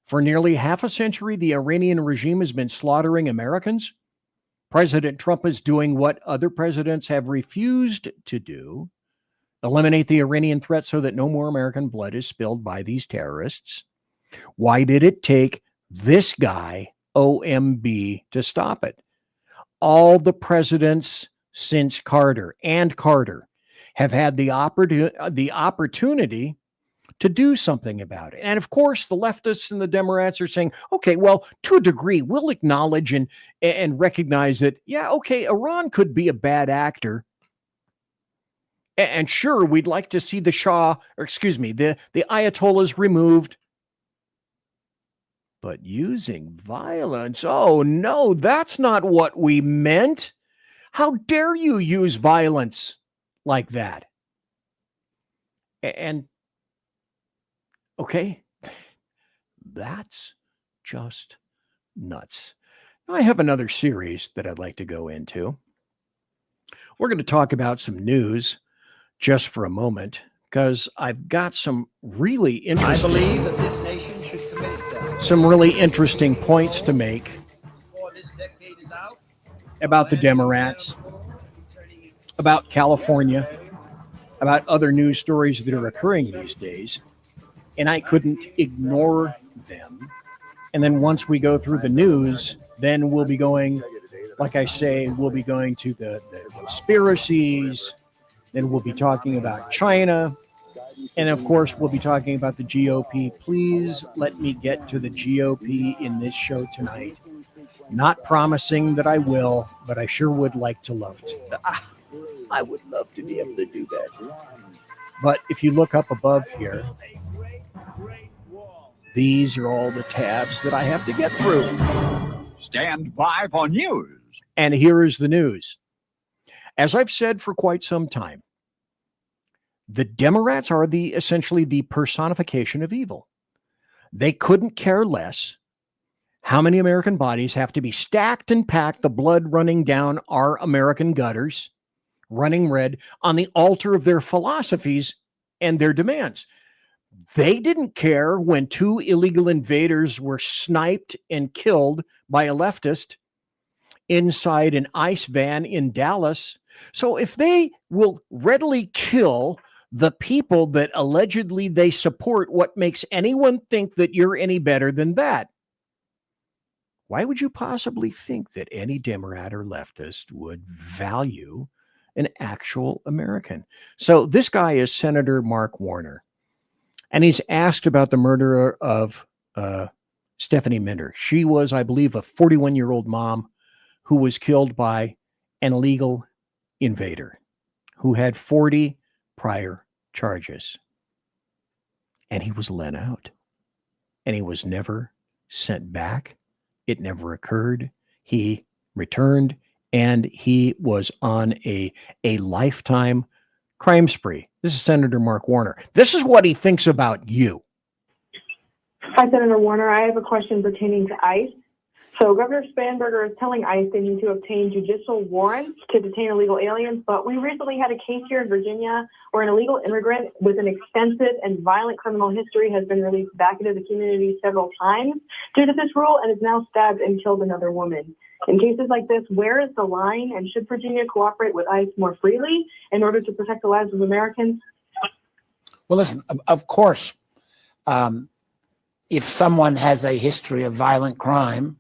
A: For nearly half a century, the Iranian regime has been slaughtering Americans. President Trump is doing what other presidents have refused to do, eliminate the Iranian threat so that no more American blood is spilled by these terrorists. Why did it take this guy, OMB, to stop it. All the presidents since Carter have had the opportunity to do something about it. And of course, the leftists and the Democrats are saying, okay, well, to a degree, we'll acknowledge and recognize that, yeah, okay, Iran could be a bad actor. And sure, we'd like to see the Ayatollahs removed. But using violence, oh no, that's not what we meant. How dare you use violence like that? And okay, that's just nuts. Now, I have another series that I'd like to go into. We're going to talk about some news just for a moment, because I've got some really interesting...
Q: I believe that this nation should commit itself.
A: Some really interesting points to make
Q: Before this decade is out,
A: about the Democrats, about California, about other news stories that are occurring these days, and I couldn't ignore them. And then once we go through the news, then we'll be going, like I say, we'll be going to the conspiracies, then we'll be talking about China, and of course, we'll be talking about the GOP. Please let me get to the GOP in this show tonight. Not promising that I will, but I sure would like to love to. I would love to be able to do that. But if you look up above here, these are all the tabs that I have to get through.
Q: stand by for news.
A: And here is the news. As I've said for quite some time, the Democrats are essentially the personification of evil. They couldn't care less how many American bodies have to be stacked and packed, the blood running down our American gutters, running red, on the altar of their philosophies and their demands. They didn't care when 2 illegal invaders were sniped and killed by a leftist inside an ICE van in Dallas. So if they will readily kill the people that allegedly they support, what makes anyone think that you're any better than that? Why would you possibly think that any Democrat or leftist would value an actual American? So this guy is Senator Mark Warner, and he's asked about the murder of Stephanie Minder. She was, I believe, a 41-year-old mom who was killed by an illegal invader who had 40 prior charges. And he was let out. And he was never sent back. It never occurred. He returned, and he was on a lifetime crime spree. This is Senator Mark Warner. This is what he thinks about you.
R: Hi, Senator Warner. I have a question pertaining to ICE. So Governor Spanberger is telling ICE they need to obtain judicial warrants to detain illegal aliens, but we recently had a case here in Virginia where an illegal immigrant with an extensive and violent criminal history has been released back into the community several times due to this rule and has now stabbed and killed another woman. In cases like this, where is the line, and should Virginia cooperate with ICE more freely in order to protect the lives of Americans?
S: Well, listen, of course, if someone has a history of violent crime,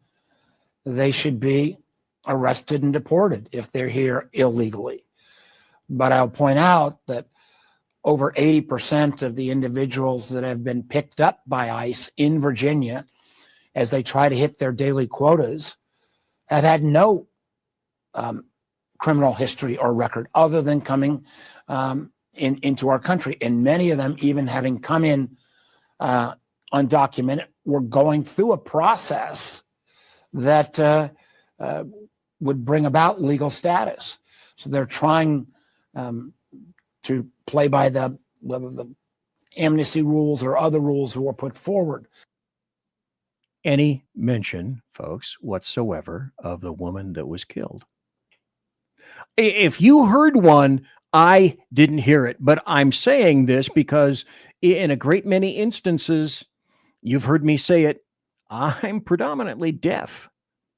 S: they should be arrested and deported if they're here illegally. But I'll point out that over 80% of the individuals that have been picked up by ICE in Virginia as they try to hit their daily quotas have had no criminal history or record other than coming into our country. And many of them, even having come in undocumented, were going through a process that would bring about legal status. So they're trying to play by whether the amnesty rules or other rules who are put forward.
A: Any mention, folks, whatsoever of the woman that was killed. If you heard one, I didn't hear it, but I'm saying this because in a great many instances, you've heard me say it, I'm predominantly deaf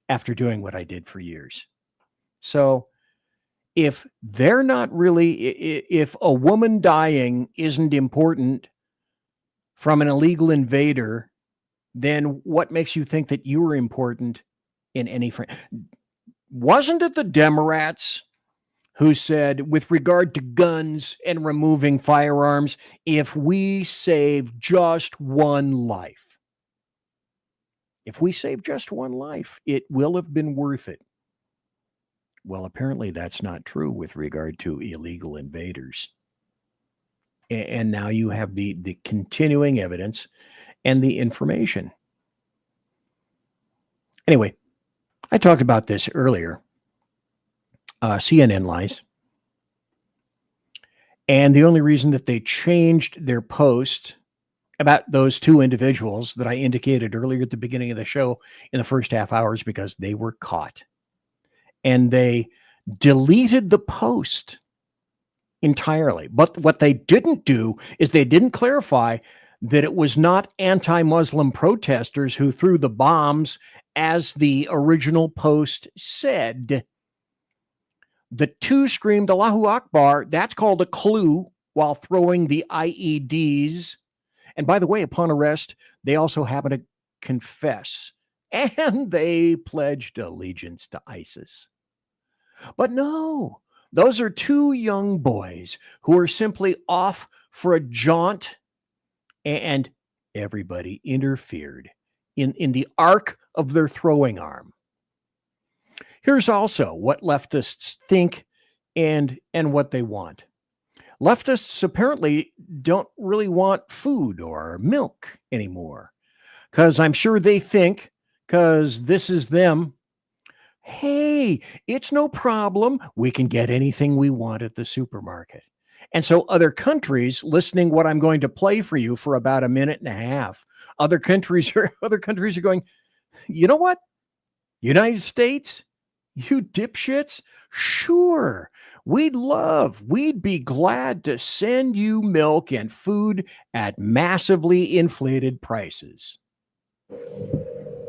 A: after doing what I did for years. So if they're not really, if a woman dying isn't important from an illegal invader then what makes you think that you were important in any frame? Wasn't it the Democrats who said, with regard to guns and removing firearms, if we save just one life, it will have been worth it. Well, apparently that's not true with regard to illegal invaders. And now you have the continuing evidence and the information. Anyway, I talked about this earlier. CNN lies. And the only reason that they changed their post about those two individuals that I indicated earlier at the beginning of the show in the first half hour is because they were caught. And they deleted the post entirely. But what they didn't do is they didn't clarify that it was not anti-Muslim protesters who threw the bombs, as the original post said. The two screamed Allahu Akbar. That's called a clue while throwing the IEDs. And by the way, upon arrest, they also happen to confess. And they pledged allegiance to ISIS. But no, those are two young boys who are simply off for a jaunt, and everybody interfered in the arc of their throwing arm. Here's also what leftists think and what they want. Leftists apparently don't really want food or milk anymore, because I'm sure they think, because this is them, hey, it's no problem. We can get anything we want at the supermarket. And so other countries, listening what I'm going to play for you for about a minute and a half, other countries are going, you know what? United States, you dipshits, sure, we'd be glad to send you milk and food at massively inflated prices.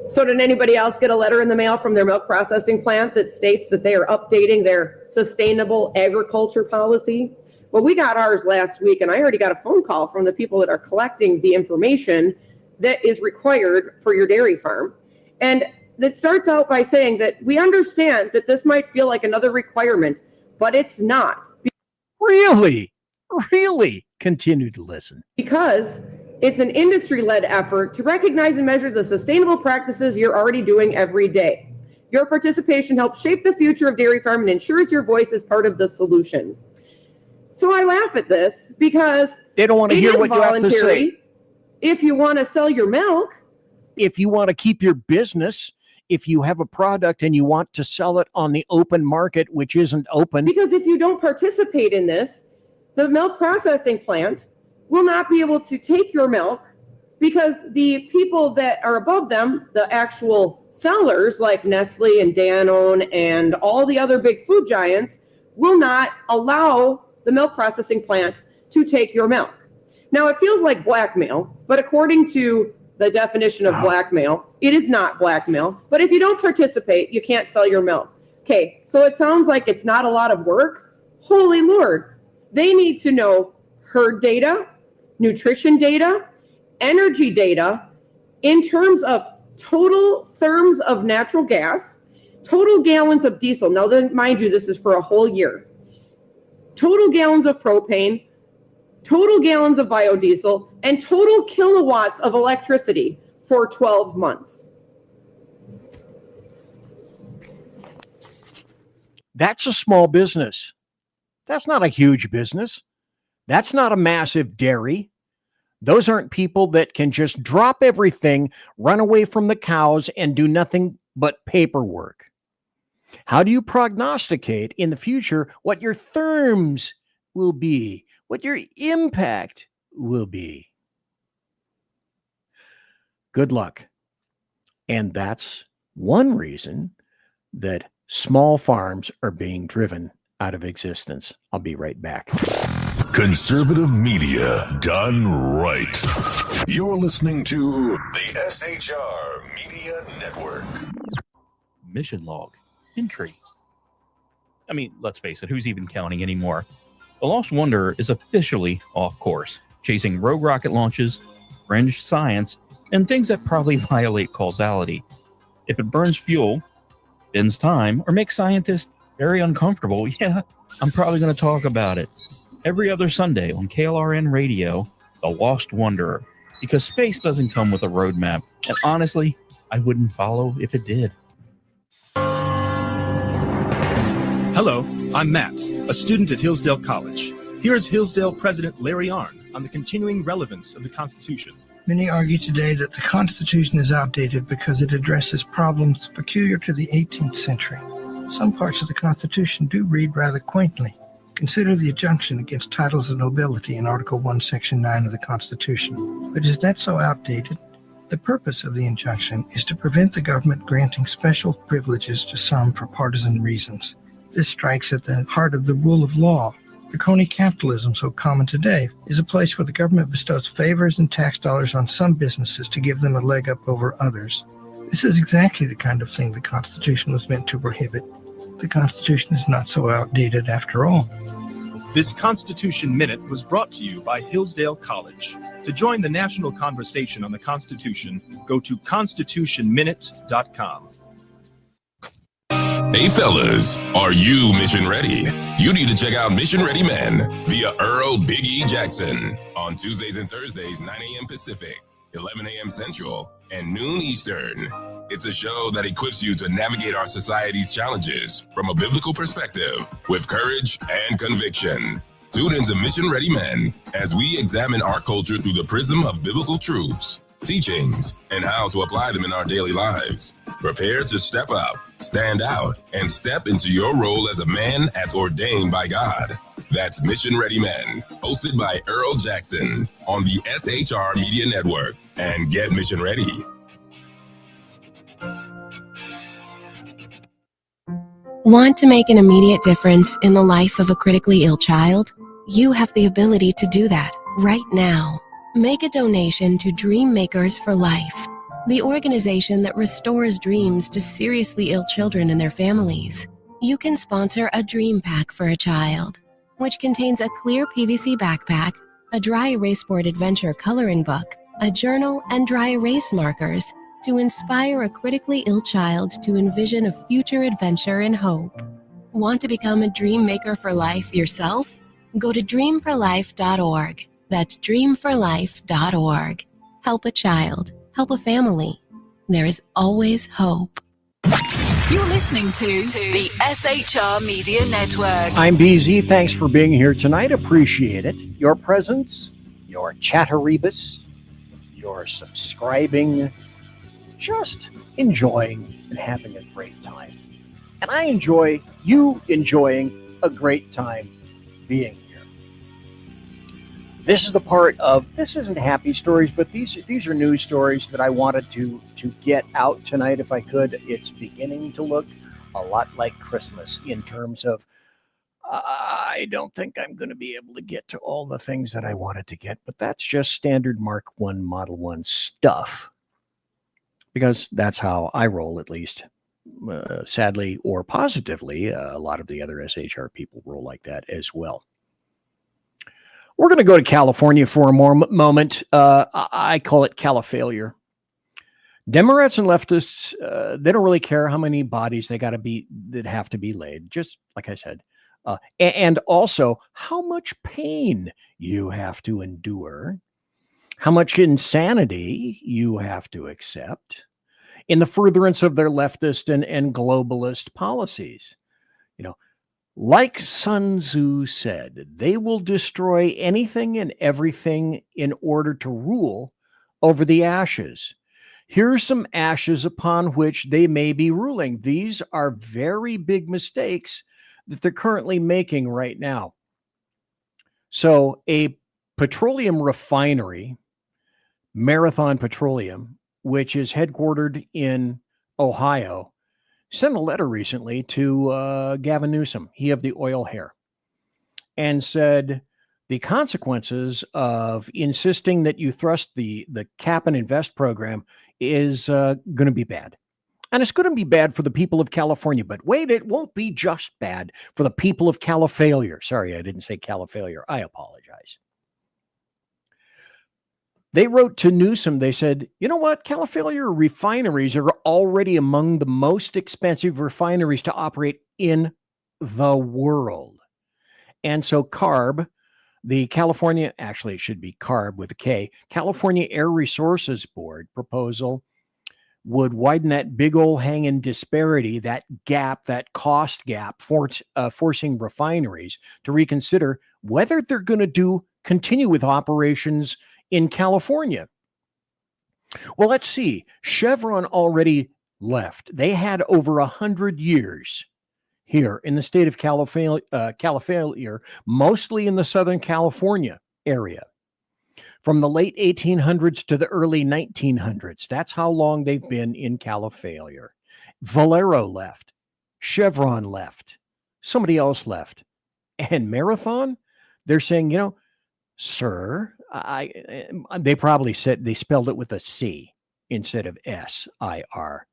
T: So did anybody else get a letter in the mail from their milk processing plant that states that they are updating their sustainable agriculture policy? Well, we got ours last week, and I already got a phone call from the people that are collecting the information that is required for your dairy farm. And that starts out by saying that we understand that this might feel like another requirement, but it's not.
A: Really? Continue to listen.
T: Because it's an industry-led effort to recognize and measure the sustainable practices you're already doing every day. Your participation helps shape the future of dairy farm and ensures your voice is part of the solution. So I laugh at this because
A: they don't want to hear what you have to say.
T: If you want to sell your milk,
A: if you want to keep your business, if you have a product and you want to sell it on the open market, which isn't open.
T: Because if you don't participate in this, the milk processing plant will not be able to take your milk, because the people that are above them, the actual sellers like Nestle and Danone and all the other big food giants, will not allow the milk processing plant to take your milk. Now, it feels like blackmail, but according to the definition of blackmail, it is not blackmail. But if you don't participate, you can't sell your milk. Okay, so it sounds like it's not a lot of work. Holy Lord. They need to know herd data, nutrition data, energy data, in terms of total therms of natural gas, total gallons of diesel. Now, then, mind you, this is for a whole year. Total gallons of propane, total gallons of biodiesel, and total kilowatts of electricity for 12 months.
A: That's a small business. That's not a huge business. That's not a massive dairy. Those aren't people that can just drop everything, run away from the cows, and do nothing but paperwork. How do you prognosticate in the future what your therms will be, what your impact will be? Good luck. And that's one reason that small farms are being driven out of existence. I'll be right back.
U: Conservative media done right. You're listening to the SHR Media Network.
V: Mission log. Intrigue. I mean, let's face it, who's even counting anymore? The Lost Wanderer is officially off course, chasing rogue rocket launches, fringe science, and things that probably violate causality. If it burns fuel, bends time, or makes scientists very uncomfortable, yeah, I'm probably going to talk about it. Every other Sunday on KLRN Radio, The Lost Wanderer, because space doesn't come with a roadmap, and honestly, I wouldn't follow if it did.
B: Hello, I'm Matt, a student at Hillsdale College. Here's Hillsdale President Larry Arnn on the continuing relevance of the Constitution.
C: Many argue today that the Constitution is outdated because it addresses problems peculiar to the 18th century. Some parts of the Constitution do read rather quaintly. Consider the injunction against titles of nobility in Article 1, Section 9 of the Constitution. But is that so outdated? The purpose of the injunction is to prevent the government granting special privileges to some for partisan reasons. This strikes at the heart of the rule of law. The crony capitalism so common today is a place where the government bestows favors and tax dollars on some businesses to give them a leg up over others. This is exactly the kind of thing the Constitution was meant to prohibit. The Constitution is not so outdated after all.
B: This Constitution Minute was brought to you by Hillsdale College. To join the national conversation on the Constitution, go to constitutionminute.com.
U: Hey fellas, are you mission ready? You need to check out Mission Ready Men via Earl Big E Jackson on Tuesdays and Thursdays, 9 a.m. Pacific, 11 a.m. Central, and noon Eastern. It's a show that equips you to navigate our society's challenges from a biblical perspective with courage and conviction. Tune into Mission Ready Men as we examine our culture through the prism of biblical truths, teachings, and how to apply them in our daily lives. Prepare to step up, stand out, and step into your role as a man as ordained by God. That's Mission Ready Men, hosted by Earl Jackson on the SHR Media Network. And get mission ready.
W: Want to make an immediate difference in the life of a critically ill child? You have the ability to do that right now. Make a donation to Dream Makers for Life, the organization that restores dreams to seriously ill children and their families. You can sponsor a dream pack for a child, which contains a clear PVC backpack, a dry erase board adventure coloring book, a journal, and dry erase markers to inspire a critically ill child to envision a future adventure and hope. Want to become a dream maker for life yourself? Go to dreamforlife.org. That's dreamforlife.org. Help a child. Help a family. There is always hope.
N: You're listening to the SHR Media Network.
A: I'm BZ. Thanks for being here tonight. Appreciate it. Your presence, your chatteribus, your subscribing, just enjoying and having a great time. And I enjoy you enjoying a great time being here. This is the part of, this isn't happy stories, but these are news stories that I wanted to get out tonight if I could. It's beginning to look a lot like Christmas in terms of, I don't think I'm going to be able to get to all the things that I wanted to get, but that's just standard Mark 1 Model 1 stuff, because that's how I roll, at least. Sadly or positively, a lot of the other SHR people roll like that as well. We're going to go to California for a moment. I call it Califailure. Democrats and leftists, they don't really care how many bodies that have to be laid, just like I said. And also how much pain you have to endure, how much insanity you have to accept in the furtherance of their leftist and globalist policies. You know, like Sun Tzu said, they will destroy anything and everything in order to rule over the ashes. Here's some ashes upon which they may be ruling. These are very big mistakes that they're currently making right now. So a petroleum refinery, Marathon Petroleum, which is headquartered in Ohio, sent a letter recently to Gavin Newsom, he of the oil hair, and said the consequences of insisting that you thrust the cap and invest program is going to be bad. And it's going to be bad for the people of California. But wait, it won't be just bad for the people of Califailure. Sorry, I didn't say Califailure. I apologize. They wrote to Newsom, they said, you know what? California refineries are already among the most expensive refineries to operate in the world. And so CARB, the California, actually it should be CARB with a K, California Air Resources Board proposal would widen that big old hanging disparity, that gap, that cost gap, forcing refineries to reconsider whether they're going to continue with operations in California. Well, let's see. Chevron already left. They had over 100 years here in the state of California, mostly in the Southern California area. From the late 1800s to the early 1900s. That's how long they've been in California. Valero left. Chevron left. Somebody else left. And Marathon, they're saying, sir, they probably said, they spelled it with a C instead of S-I-R.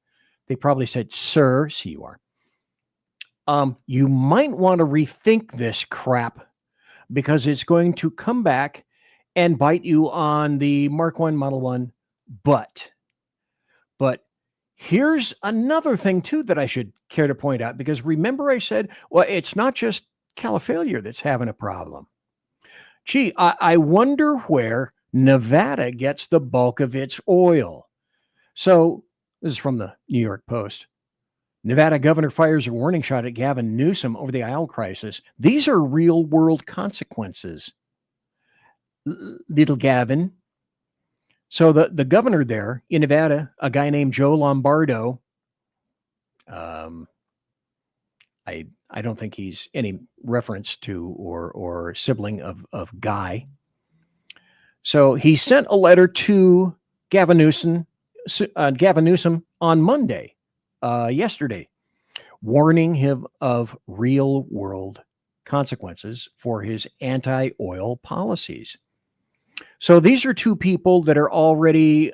A: They probably said, sir, C-U-R. You might want to rethink this crap because it's going to come back and bite you on the Mark I Model 1 butt. But here's another thing, too, that I should care to point out, because remember I said, well, it's not just California that's having a problem. Gee, I wonder where Nevada gets the bulk of its oil. So this is from the New York Post. Nevada governor fires a warning shot at Gavin Newsom over the oil crisis. These are real world consequences. Little Gavin. So the governor there in Nevada, a guy named Joe Lombardo, I don't think he's any reference to or sibling of Guy. So he sent a letter to Gavin Newsom on Monday, yesterday, warning him of real world consequences for his anti-oil policies. So these are two people that are already,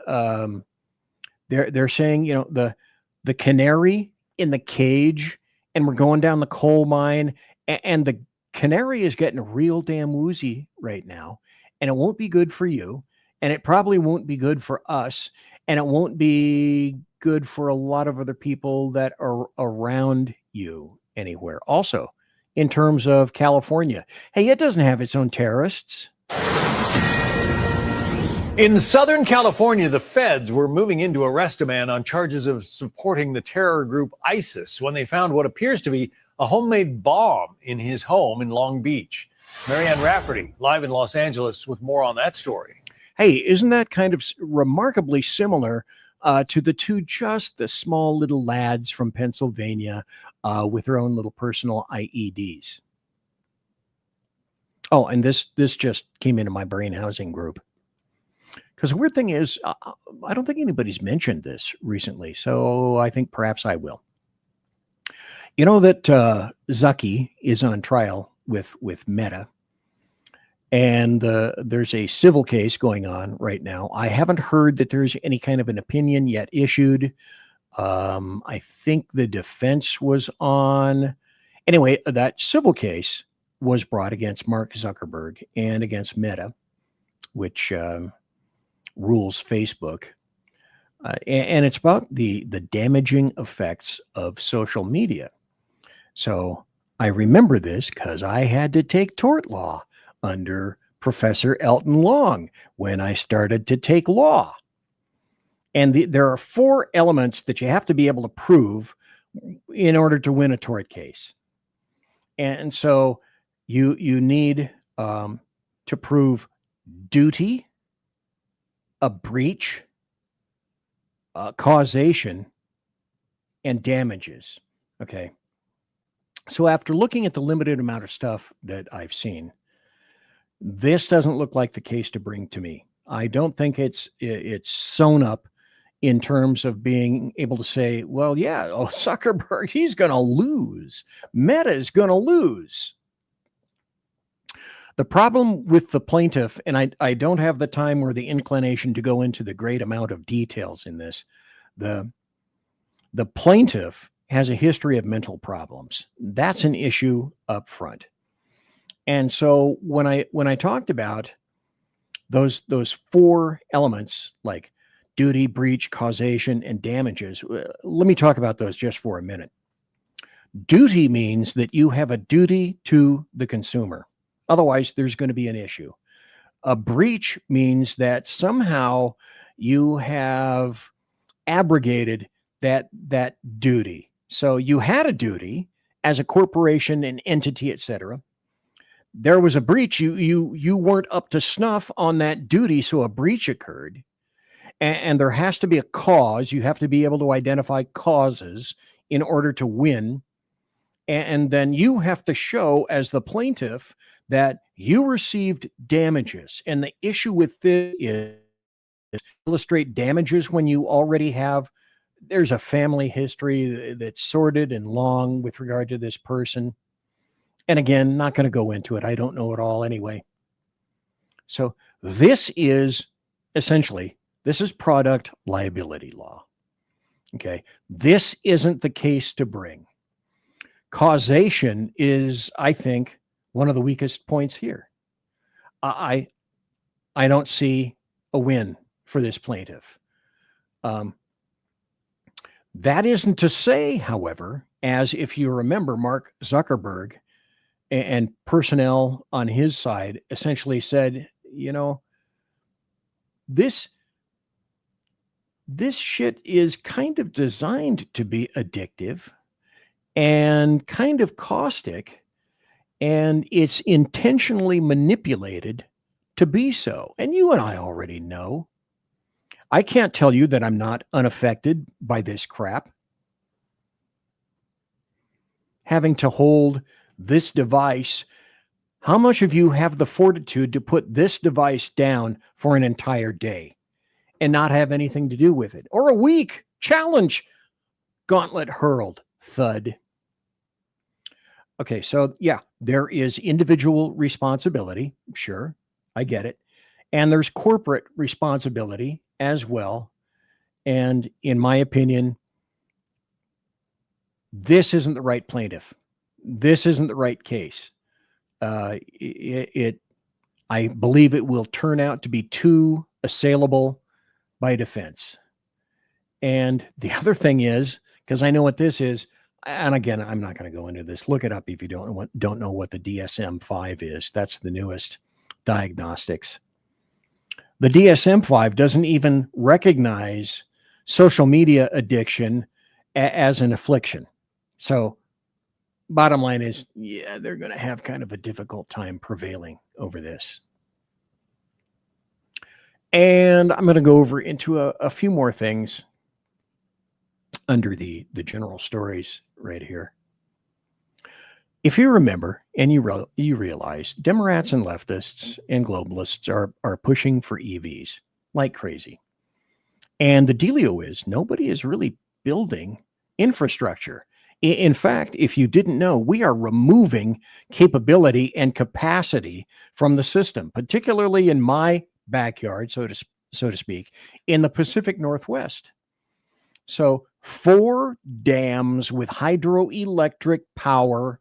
A: they're saying, the canary in the cage, and we're going down the coal mine, and the canary is getting real damn woozy right now, and it won't be good for you, and it probably won't be good for us, and it won't be good for a lot of other people that are around you anywhere. Also, in terms of California, hey, it doesn't have its own terrorists.
D: In Southern California, the feds were moving in to arrest a man on charges of supporting the terror group ISIS when they found what appears to be a homemade bomb in his home in Long Beach. Marianne Rafferty, live in Los Angeles, with more on that story.
A: Hey, isn't that kind of remarkably similar to the small little lads from Pennsylvania with their own little personal IEDs? Oh, and this just came into my brain housing group. Because the weird thing is, I don't think anybody's mentioned this recently, so I think perhaps I will. You know that Zucky is on trial with Meta, and there's a civil case going on right now. I haven't heard that there's any kind of an opinion yet issued. I think the defense was on. Anyway, that civil case was brought against Mark Zuckerberg and against Meta, which rules Facebook. And it's about the damaging effects of social media. So I remember this because I had to take tort law under Professor Elton Long when I started to take law. And there are 4 elements that you have to be able to prove in order to win a tort case. And so you need to prove duty, a breach, causation, and damages. Okay. So after looking at the limited amount of stuff that I've seen, this doesn't look like the case to bring to me. I don't think it's sewn up in terms of being able to say, well, yeah, Zuckerberg, he's going to lose. Meta is going to lose. The problem with the plaintiff, and I don't have the time or the inclination to go into the great amount of details in this, the plaintiff has a history of mental problems. That's an issue up front. And so when I talked about those four elements like duty, breach, causation, and damages. Let me talk about those just for a minute. Duty means that you have a duty to the consumer. Otherwise, there's going to be an issue. A breach means that somehow you have abrogated that duty. So you had a duty as a corporation, an entity, etc. There was a breach. You weren't up to snuff on that duty, so a breach occurred. And there has to be a cause. You have to be able to identify causes in order to win. And then you have to show as the plaintiff that you received damages. And the issue with this is illustrate damages when you already have, there's a family history that's sordid and long with regard to this person. And again, not going to go into it. I don't know it all anyway. So this is essentially, this is product liability law. Okay. This isn't the case to bring. Causation is, I think, one of the weakest points here. I don't see a win for this plaintiff. That isn't to say, however, as if you remember, Mark Zuckerberg and personnel on his side essentially said, you know, this shit is kind of designed to be addictive and kind of caustic, and it's intentionally manipulated to be so. And you and I already know. I can't tell you that I'm not unaffected by this crap. Having to hold this device, how much of you have the fortitude to put this device down for an entire day and not have anything to do with it? Or a week? Challenge. Gauntlet hurled. Thud. Okay, so yeah, there is individual responsibility. Sure, I get it. And there's corporate responsibility as well. And in my opinion, this isn't the right plaintiff. This isn't the right case. I believe it will turn out to be too assailable by defense. And the other thing is, because I know what this is, and again, I'm not going to go into this. Look it up if you don't know what the DSM-5 is. That's the newest diagnostics. The DSM-5 doesn't even recognize social media addiction as an affliction. So bottom line is, yeah, they're going to have kind of a difficult time prevailing over this. And I'm going to go over into a few more things under the general stories right here. If you remember, and you realize, Democrats and leftists and globalists are pushing for EVs like crazy. And the dealio is nobody is really building infrastructure. In fact, if you didn't know, we are removing capability and capacity from the system, particularly in my backyard, so to speak, in the Pacific Northwest. So 4 dams with hydroelectric power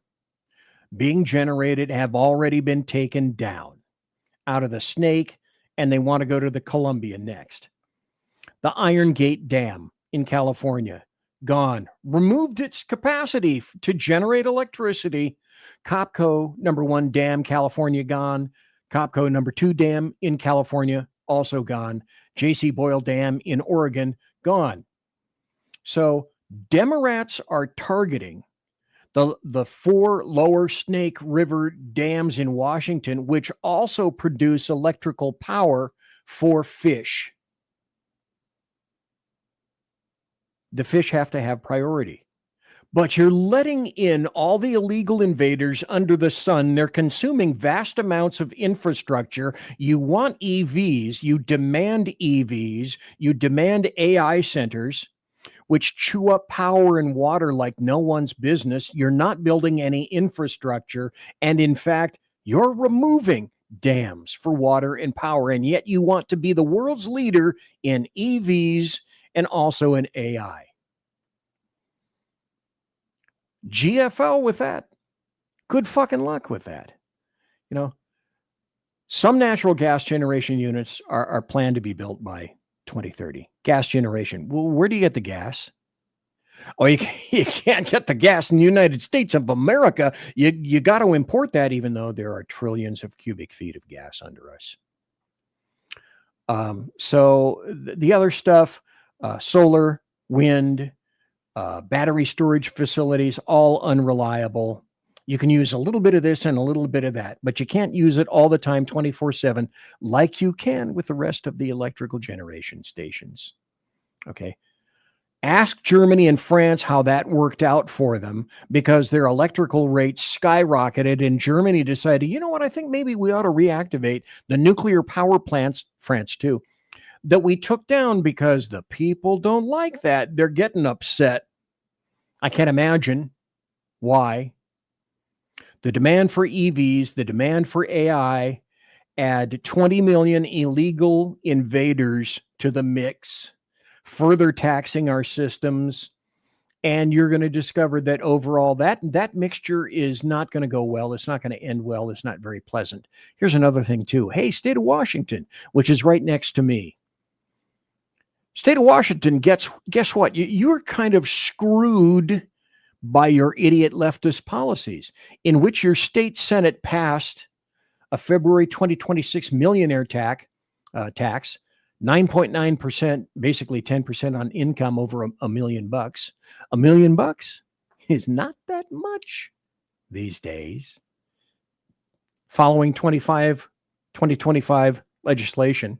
A: being generated have already been taken down out of the Snake, and they want to go to the Columbia next. The Iron Gate Dam in California, gone. Removed its capacity to generate electricity. Copco number 1 dam, California, gone. Copco number 2 dam in California, also gone. J.C. Boyle Dam in Oregon, gone. So Democrats are targeting the 4 lower Snake River dams in Washington, which also produce electrical power for fish. The fish have to have priority. But you're letting in all the illegal invaders under the sun. They're consuming vast amounts of infrastructure. You want EVs. You demand EVs. You demand AI centers, which chew up power and water like no one's business. You're not building any infrastructure. And in fact, you're removing dams for water and power. And yet you want to be the world's leader in EVs and also in AI. GFL with that. Good fucking luck with that. You know, Some natural gas generation units are planned to be built by 2030. Gas generation. Well, where do you get the gas? Oh, you can't get the gas in the United States of America. You got to import that, even though there are trillions of cubic feet of gas under us. So the other stuff, solar, wind, battery storage facilities, all unreliable. You can use a little bit of this and a little bit of that, but you can't use it all the time, 24/7, like you can with the rest of the electrical generation stations. Okay. Ask Germany and France how that worked out for them, because their electrical rates skyrocketed and Germany decided, you know what, I think maybe we ought to reactivate the nuclear power plants, France too, that we took down because the people don't like that. They're getting upset. I can't imagine why. The demand for EVs, the demand for AI, add 20 million illegal invaders to the mix, further taxing our systems, and you're going to discover that overall that mixture is not going to go well. It's not going to end well. It's not very pleasant. Here's another thing too. Hey, state of Washington, which is right next to me. State of Washington, guess what? You're kind of screwed by your idiot leftist policies, in which your state Senate passed a February 2026 millionaire tax, 9.9%, basically 10% on income over $1 million. $1 million is not that much these days. Following 2025 legislation,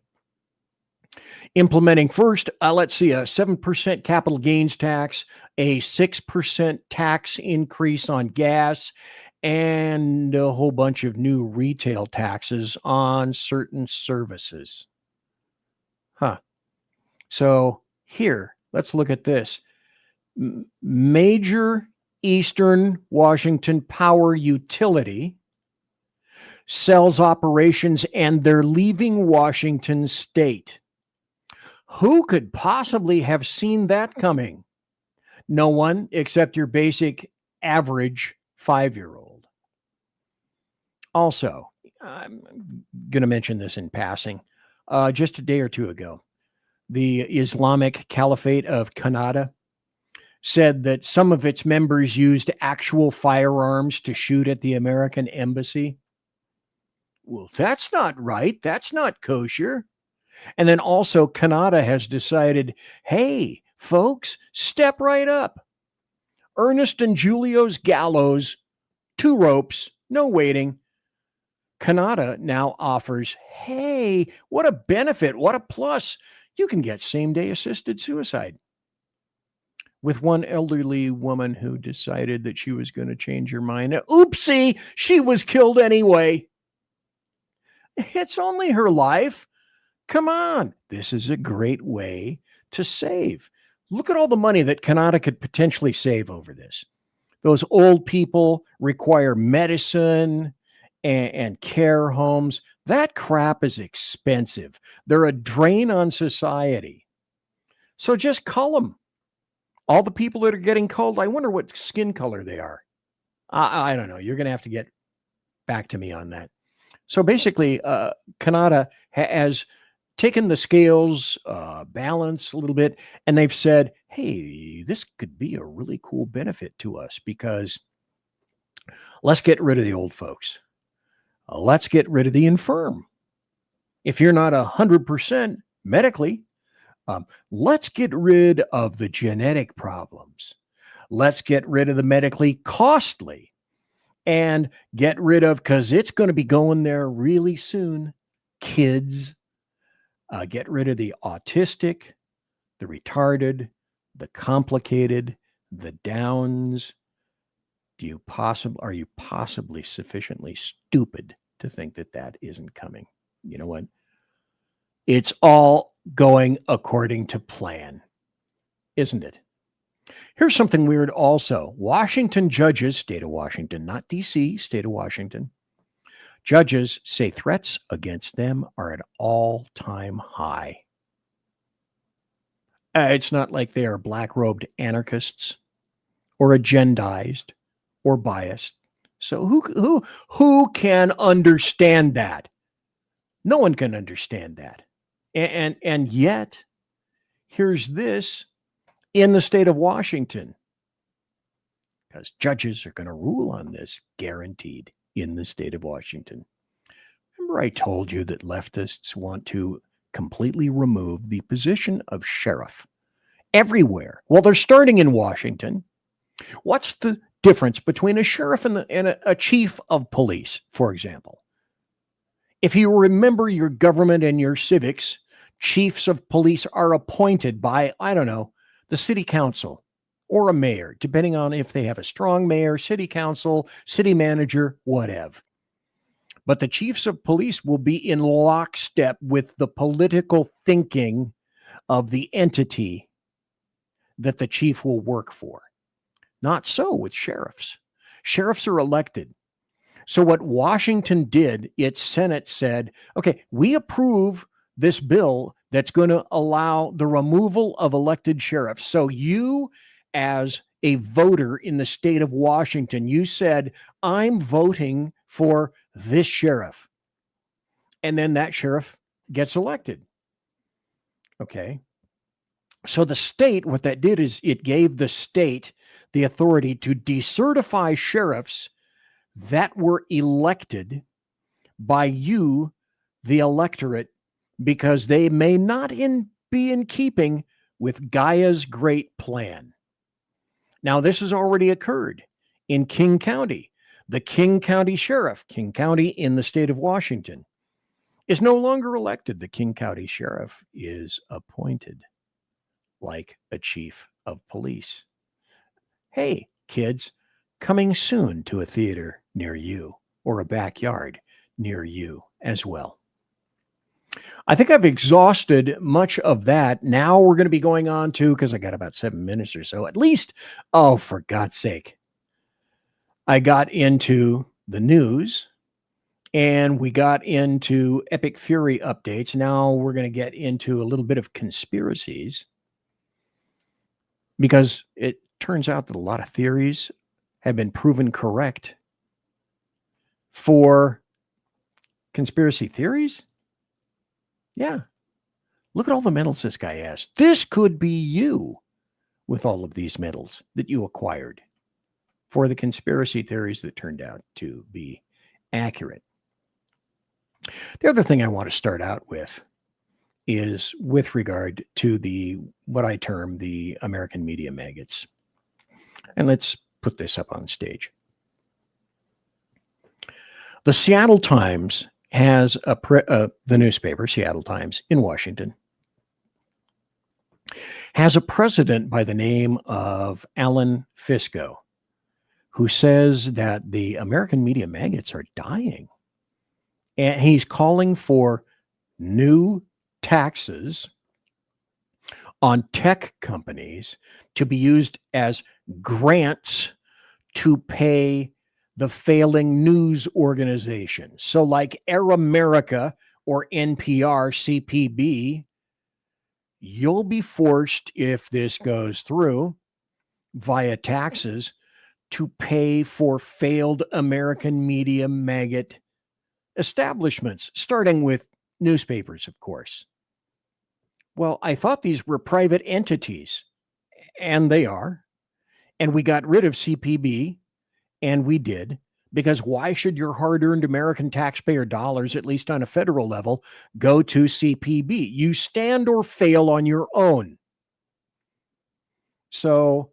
A: implementing first, let's see, a 7% capital gains tax, a 6% tax increase on gas, and a whole bunch of new retail taxes on certain services. So here, let's look at this. Major Eastern Washington power utility sells operations and they're leaving Washington state. Who could possibly have seen that coming? No one except your basic average 5-year-old. Also, I'm going to mention this in passing. Just a day or two ago, the Islamic Caliphate of Canada said that some of its members used actual firearms to shoot at the American embassy. Well, that's not right. That's not kosher. And then also Canada has decided, hey, folks, step right up. Ernest and Julio's gallows, 2 ropes, no waiting. Canada now offers, hey, what a benefit, what a plus. You can get same-day assisted suicide. With one elderly woman who decided that she was going to change her mind. Oopsie, she was killed anyway. It's only her life. Come on. This is a great way to save. Look at all the money that Canada could potentially save over this. Those old people require medicine and care homes. That crap is expensive. They're a drain on society. So just cull them. All the people that are getting culled, I wonder what skin color they are. I don't know. You're going to have to get back to me on that. So basically, Canada has taken the scales balance a little bit, and they've said, hey, this could be a really cool benefit to us because let's get rid of the old folks. Let's get rid of the infirm. If you're not 100% medically, let's get rid of the genetic problems. Let's get rid of the medically costly and get rid of, because it's going to be going there really soon, kids. Get rid of the autistic, the retarded, the complicated, the Downs. Are you possibly sufficiently stupid to think that that isn't coming? You know what? It's all going according to plan, isn't it? Here's something weird also. Washington judges, state of Washington, not DC, state of Washington. Judges say threats against them are at all-time high. It's not like they are black-robed anarchists or agendized or biased. So who can understand that? No one can understand that. And yet, here's this in the state of Washington, because judges are going to rule on this, guaranteed, in the state of Washington. Remember I told you that leftists want to completely remove the position of sheriff everywhere. Well, they're starting in Washington. What's the difference between a sheriff and a chief of police, for example? If you remember your government and your civics, chiefs of police are appointed by, I don't know, the city council or a mayor, depending on if they have a strong mayor, city council, city manager, whatever. But the chiefs of police will be in lockstep with the political thinking of the entity that the chief will work for. Not so with sheriffs. Sheriffs are elected. So what Washington did, its Senate said, okay, we approve this bill that's going to allow the removal of elected sheriffs. So you, as a voter in the state of Washington, you said, I'm voting for this sheriff. And then that sheriff gets elected. Okay. So the state, what that did is it gave the state the authority to decertify sheriffs that were elected by you, the electorate, because they may not be in keeping with Gaia's great plan. Now, this has already occurred in King County. The King County Sheriff, King County in the state of Washington, is no longer elected. The King County Sheriff is appointed like a chief of police. Hey, kids, coming soon to a theater near you or a backyard near you as well. I think I've exhausted much of that. Now we're going to be going on to, because I got about 7 minutes or so, at least, oh, for God's sake. I got into the news and we got into Epic Fury updates. Now we're going to get into a little bit of conspiracies, because it turns out that a lot of theories have been proven correct. For conspiracy theories? Yeah. Look at all the medals this guy has. This could be you with all of these medals that you acquired for the conspiracy theories that turned out to be accurate. The other thing I want to start out with is with regard to what I term the American Media Maggots. And let's put this up on stage. The Seattle Times has the newspaper, Seattle Times in Washington, has a president by the name of Alan Fisco, who says that the American Media Maggots are dying. And he's calling for new taxes on tech companies to be used as grants to pay the failing news organizations. So like Air America or NPR, CPB, you'll be forced, if this goes through, via taxes, to pay for failed American Media Maggot establishments, starting with newspapers, of course. Well, I thought these were private entities, and they are. And we got rid of CPB, and we did, because why should your hard-earned American taxpayer dollars, at least on a federal level, go to CPB? You stand or fail on your own. So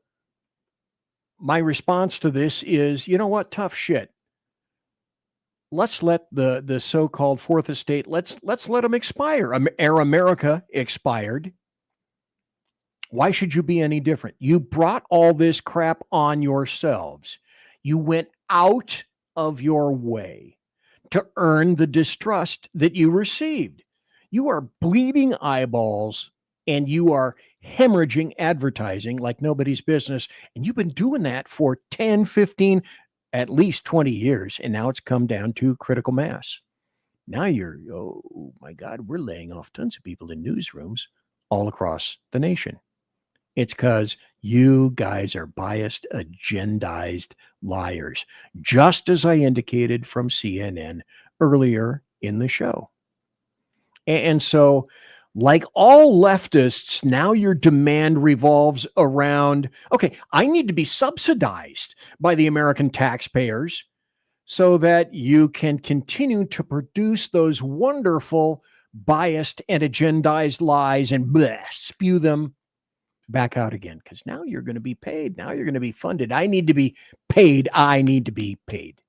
A: my response to this is, you know what? Tough shit. Let's let the so-called Fourth Estate, let's let them expire. Air America expired. Why should you be any different? You brought all this crap on yourselves. You went out of your way to earn the distrust that you received. You are bleeding eyeballs and you are hemorrhaging advertising like nobody's business. And you've been doing that for 10, 15, at least 20 years. And now it's come down to critical mass. Now oh my God, we're laying off tons of people in newsrooms all across the nation. It's because you guys are biased, agendized liars, just as I indicated from CNN earlier in the show. And so, like all leftists, now your demand revolves around, okay, I need to be subsidized by the American taxpayers so that you can continue to produce those wonderful biased and agendized lies and spew them back out again. Because now you're going to be paid. Now you're going to be funded. I need to be paid. I need to be paid.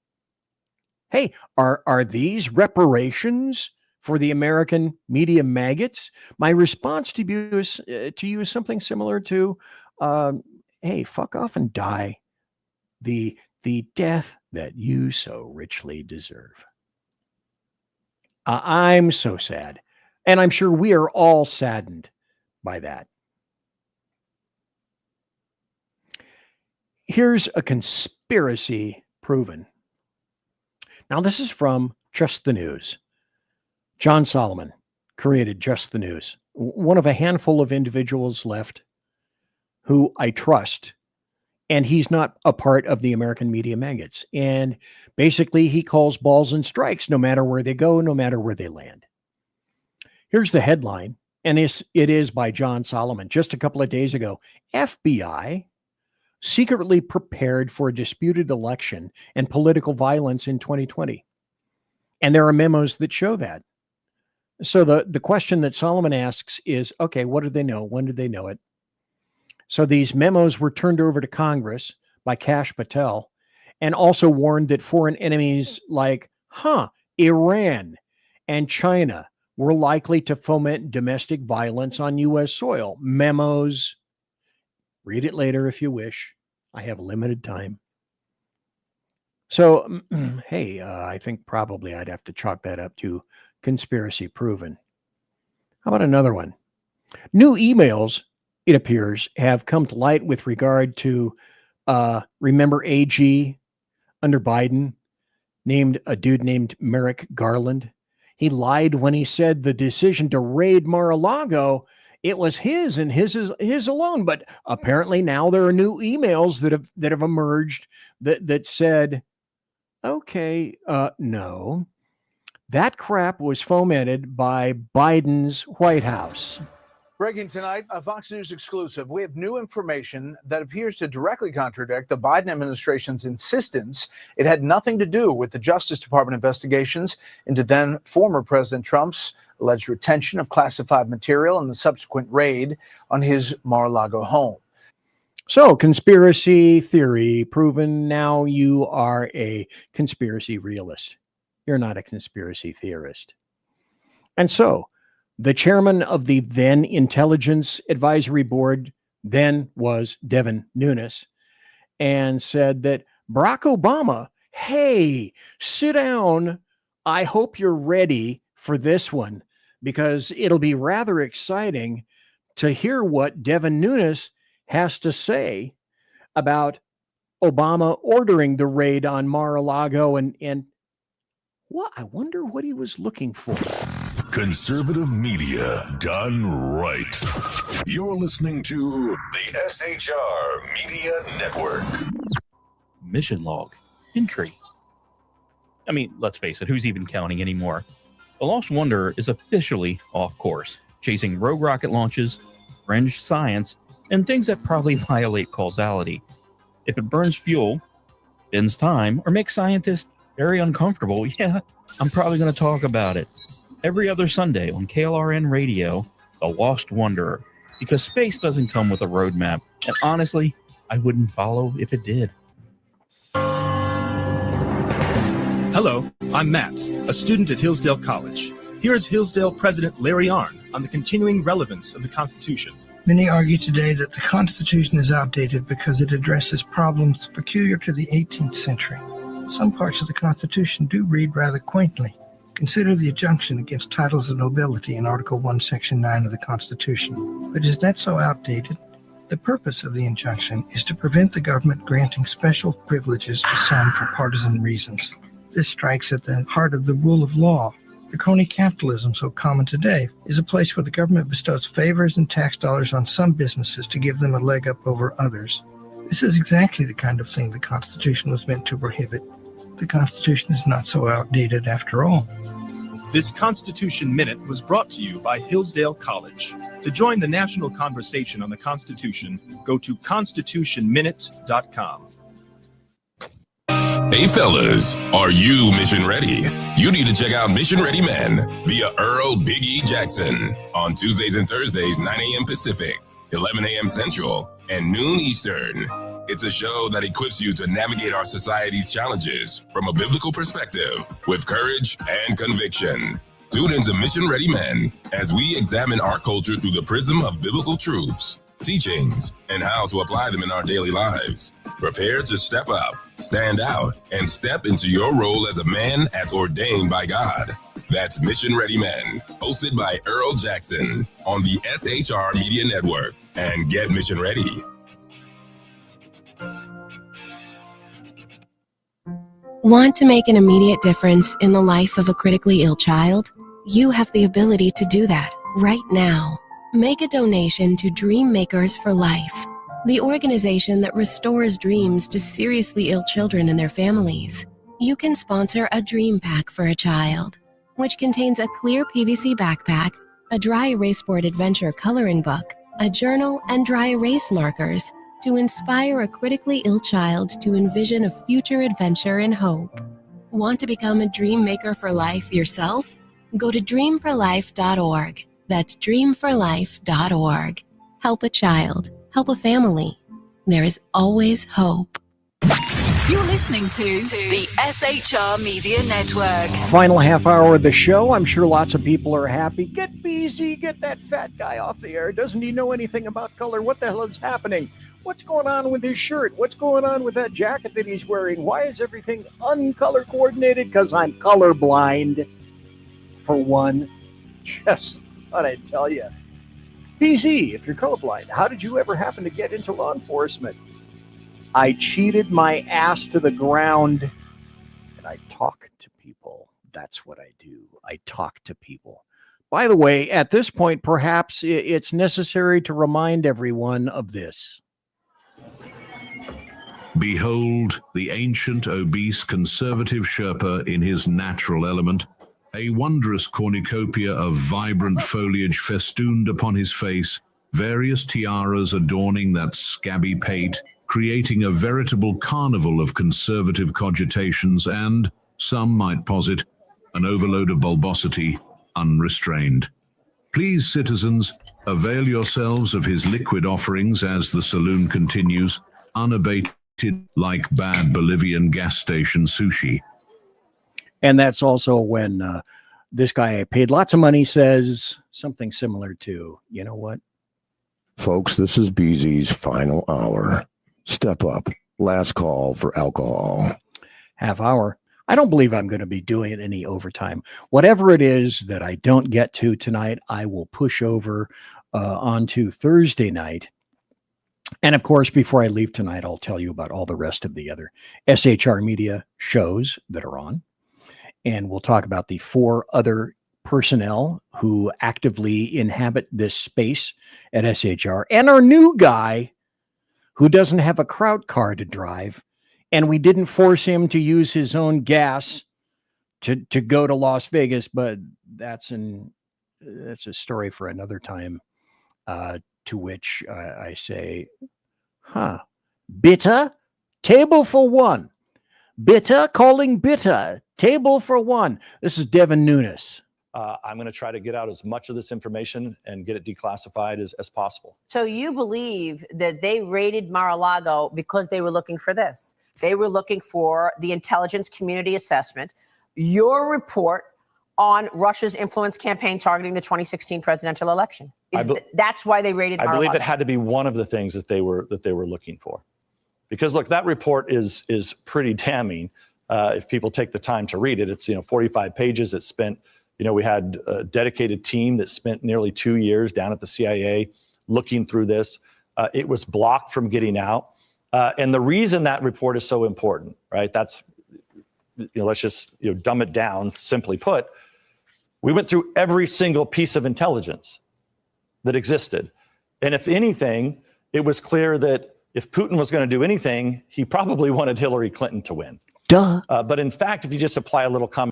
A: Hey, are these reparations for the American media maggots? My response to you is something similar to, hey, fuck off and die. The death that you so richly deserve. I'm so sad. And I'm sure we are all saddened by that. Here's a conspiracy proven. Now, this is from Just the News. John Solomon created Just the News, one of a handful of individuals left who I trust. And he's not a part of the American Media Maggots. And basically, he calls balls and strikes no matter where they go, no matter where they land. Here's the headline, and it is by John Solomon. Just a couple of days ago, FBI secretly prepared for a disputed election and political violence in 2020. And there are memos that show that. So the question that Solomon asks is, okay, what did they know? When did they know it? So these memos were turned over to Congress by Kash Patel and also warned that foreign enemies like, Iran and China were likely to foment domestic violence on U.S. soil. Memos. Read it later if you wish. I have limited time. So, hey, I think probably I'd have to chalk that up to conspiracy proven. How about another one? New emails, it appears, have come to light with regard to, remember AG under Biden, named a dude named Merrick Garland. He lied when he said the decision to raid Mar-a-Lago, it was his and his alone. But apparently now there are new emails that have emerged that said, okay, no, that crap was fomented by Biden's White House.
E: Breaking tonight, a Fox News exclusive. We have new information that appears to directly contradict the Biden administration's insistence it had nothing to do with the Justice Department investigations into then former President Trump's alleged retention of classified material and the subsequent raid on his Mar-a-Lago home.
A: So, conspiracy theory proven. Now you are a conspiracy realist. You're not a conspiracy theorist. And so, the chairman of the then Intelligence Advisory Board then was Devin Nunes, and said that Barack Obama, hey, sit down. I hope you're ready for this one, because it'll be rather exciting to hear what Devin Nunes has to say about Obama ordering the raid on Mar-a-Lago and what I wonder what he was looking for.
U: Conservative media done right. You're listening to the SHR Media Network.
V: Mission log entry. I mean, let's face it, who's even counting anymore? The Lost Wanderer is officially off course, chasing rogue rocket launches, fringe science, and things that probably violate causality. If it burns fuel, bends time, or makes scientists very uncomfortable, yeah, I'm probably going to talk about it. Every other Sunday on KLRN Radio, The Lost Wanderer, because space doesn't come with a roadmap, and honestly, I wouldn't follow if it did.
B: Hello, I'm Matt, a student at Hillsdale College. Here's Hillsdale President Larry Arnn on the continuing relevance of the Constitution.
C: Many argue today that the Constitution is outdated because it addresses problems peculiar to the 18th century. Some parts of the Constitution do read rather quaintly. Consider the injunction against titles of nobility in Article 1, Section 9 of the Constitution. But is that so outdated? The purpose of the injunction is to prevent the government granting special privileges to some for partisan reasons. This strikes at the heart of the rule of law. The crony capitalism so common today is a place where the government bestows favors and tax dollars on some businesses to give them a leg up over others. This is exactly the kind of thing the Constitution was meant to prohibit. The Constitution is not so outdated after all.
B: This Constitution Minute was brought to you by Hillsdale College. To join the national conversation on the Constitution, go to constitutionminute.com.
U: Hey fellas, are you mission ready? You need to check out Mission Ready Men via Earl Big E Jackson on Tuesdays and Thursdays, 9 a.m. Pacific, 11 a.m. Central, and noon Eastern. It's a show that equips you to navigate our society's challenges from a biblical perspective with courage and conviction. Tune into Mission Ready Men as we examine our culture through the prism of biblical truths, teachings, and how to apply them in our daily lives. Prepare to step up, stand out, and step into your role as a man as ordained by God. That's Mission Ready Men, hosted by Earl Jackson on the SHR Media Network. And get mission ready.
W: Want to make an immediate difference in the life of a critically ill child? You have the ability to do that right now. Make a donation to Dream Makers for Life, the organization that restores dreams to seriously ill children and their families. You can sponsor a dream pack for a child, which contains a clear PVC backpack, a dry erase board adventure coloring book, a journal, and dry erase markers to inspire a critically ill child to envision a future adventure and hope. Want to become a dream maker for life yourself? Go to dreamforlife.org. That's dreamforlife.org. Help a child. Help a family. There is always hope.
N: You're listening to the SHR Media Network.
A: Final half hour of the show. I'm sure lots of people are happy. Get BZ, get that fat guy off the air. Doesn't he know anything about color? What the hell is happening? What's going on with his shirt? What's going on with that jacket that he's wearing? Why is everything uncolor coordinated? Because I'm colorblind, for one. Just thought I'd tell you. BZ, if you're colorblind, how did you ever happen to get into law enforcement? I cheated my ass to the ground, and I talk to people. That's what I do. I talk to people. By the way, at this point, perhaps it's necessary to remind everyone of this.
F: Behold the ancient, obese, conservative Sherpa in his natural element, a wondrous cornucopia of vibrant foliage festooned upon his face, various tiaras adorning that scabby pate, creating a veritable carnival of conservative cogitations and, some might posit, an overload of bulbosity, unrestrained. Please, citizens, avail yourselves of his liquid offerings as the saloon continues, unabated like bad Bolivian gas station sushi.
A: And that's also when this guy I paid lots of money says something similar to, you know what?
H: Folks, this is BZ's final hour. Step up. Last call for alcohol.
A: Half hour. I don't believe I'm going to be doing any overtime. Whatever it is that I don't get to tonight, I will push over onto Thursday night. And of course, before I leave tonight, I'll tell you about all the rest of the other SHR Media shows that are on. And we'll talk about the 4 other personnel who actively inhabit this space at SHR, and our new guy who doesn't have a crowd car to drive, and we didn't force him to use his own gas to go to Las Vegas, but that's a story for another time, to which I say, bitter, table for one. Bitter, calling bitter, table for one. This is Devin Nunes.
I: I'm going to try to get out as much of this information and get it declassified as possible.
X: So you believe that they raided Mar-a-Lago because they were looking for this? They were looking for the intelligence community assessment, your report on Russia's influence campaign targeting the 2016 presidential election. That's why they raided Mar-a-Lago.
I: I believe it had to be one of the things that they were looking for. Because look, that report is pretty damning. If people take the time to read it, it's 45 pages. It spent, we had a dedicated team that spent nearly 2 years down at the CIA looking through this. It was blocked from getting out. And the reason that report is so important, right? That's, let's just dumb it down. Simply put, we went through every single piece of intelligence that existed. And if anything, it was clear that if Putin was going to do anything, he probably wanted Hillary Clinton to win.
A: Duh.
I: But in fact, if you just apply a little common...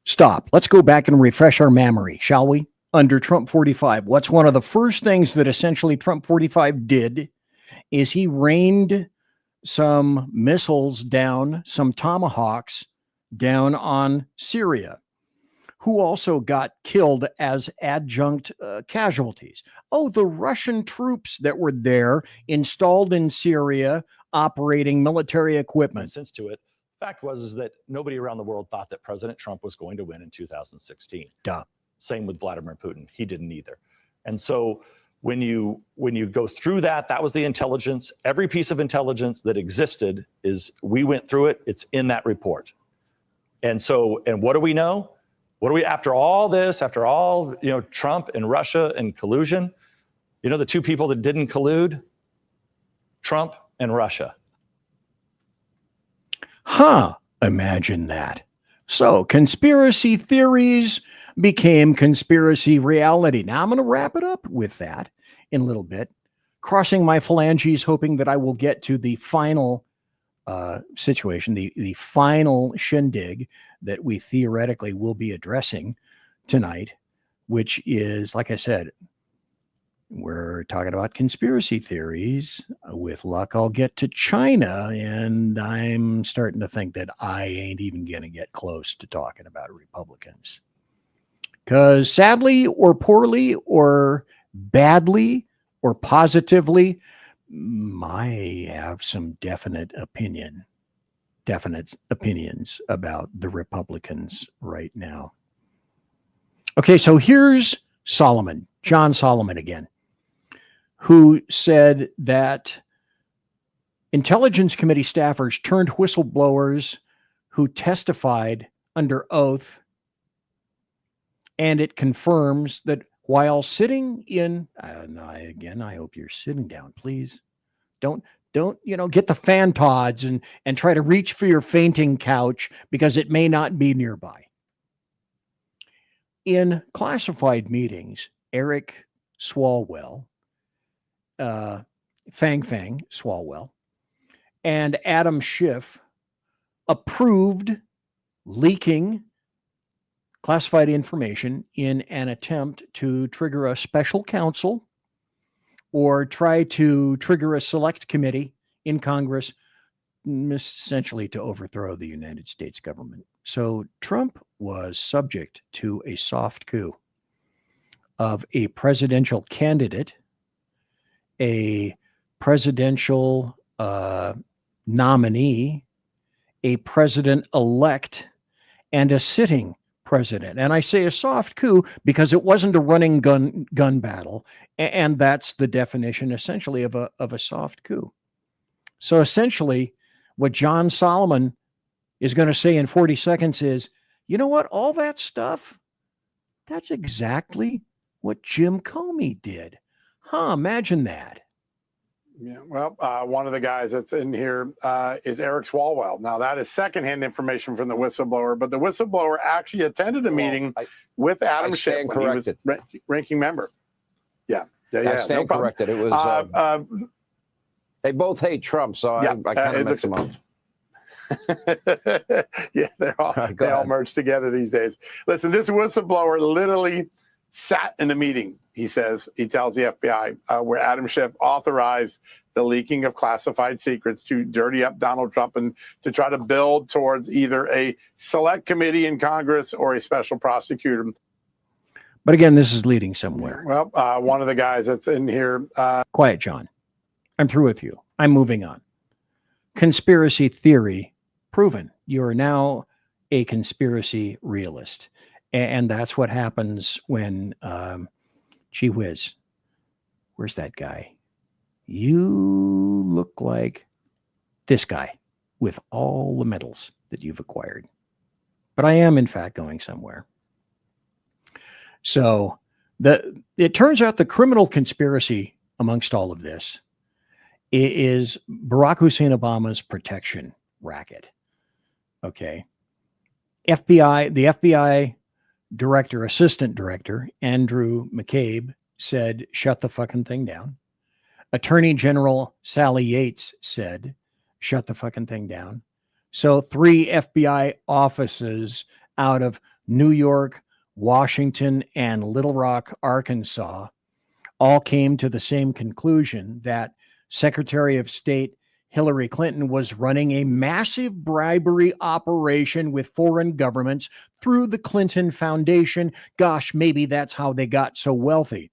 A: stop. Let's go back and refresh our memory, shall we? Under Trump 45, what's one of the first things that essentially Trump 45 did is he rained some missiles down, some Tomahawks down on Syria, who also got killed as adjunct casualties. Oh, the Russian troops that were there installed in Syria operating military equipment.
I: Sense to it. Fact was that nobody around the world thought that President Trump was going to win in 2016.
A: Duh.
I: Same with Vladimir Putin. He didn't either. And so when you go through that, that was the intelligence. Every piece of intelligence that existed we went through it. It's in that report. And what do we know? What do we, after all this, after all, Trump and Russia and collusion, the two people that didn't collude, Trump and Russia.
A: Huh. Imagine that. So conspiracy theories became conspiracy reality. Now I'm going to wrap it up with that in a little bit, crossing my phalanges, hoping that I will get to the final situation, the final shindig that we theoretically will be addressing tonight, which is, like I said, we're talking about conspiracy theories. With luck, I'll get to China, and I'm starting to think that I ain't even going to get close to talking about Republicans. Because sadly or poorly or badly or positively, I have some definite opinions about the Republicans right now. Okay, so here's Solomon, John Solomon again, who said that Intelligence Committee staffers turned whistleblowers who testified under oath, and it confirms that while sitting in, I hope you're sitting down, please. Don't get the fantods and try to reach for your fainting couch because it may not be nearby. In classified meetings, Eric Swalwell, Fang Swalwell, and Adam Schiff approved leaking classified information in an attempt to trigger a special counsel or try to trigger a select committee in Congress, essentially to overthrow the United States government. So Trump was subject to a soft coup of a presidential candidate, a presidential nominee, a president-elect, and a sitting president. And I say a soft coup because it wasn't a running gun battle, and that's the definition essentially of a soft coup. So essentially, what John Solomon is going to say in 40 seconds is, you know what, all that stuff, that's exactly what Jim Comey did. Imagine that.
J: Yeah, well, one of the guys that's in here is Eric Swalwell. Now, that is secondhand information from the whistleblower, but the whistleblower actually attended a meeting with Adam Schiff when he was ranking member. Yeah.
K: I stand corrected. It was they both hate Trump, so I kind of mix them up.
J: Yeah, they all merge together these days. Listen, this whistleblower literally sat in a meeting, he tells the FBI, where Adam Schiff authorized the leaking of classified secrets to dirty up Donald Trump and to try to build towards either a select committee in Congress or a special prosecutor.
A: But again, this is leading somewhere.
J: Well, one of the guys that's in here.
A: Quiet, John. I'm through with you. I'm moving on. Conspiracy theory proven. You are now a conspiracy realist. And that's what happens when, gee whiz, where's that guy? You look like this guy with all the medals that you've acquired. But I am, in fact, going somewhere. So it turns out the criminal conspiracy amongst all of this is Barack Hussein Obama's protection racket. Okay. The FBI director, assistant director, Andrew McCabe, said, shut the fucking thing down. Attorney General Sally Yates said, shut the fucking thing down. So 3 FBI offices out of New York, Washington, and Little Rock, Arkansas, all came to the same conclusion that Secretary of State Hillary Clinton was running a massive bribery operation with foreign governments through the Clinton Foundation. Gosh, maybe that's how they got so wealthy.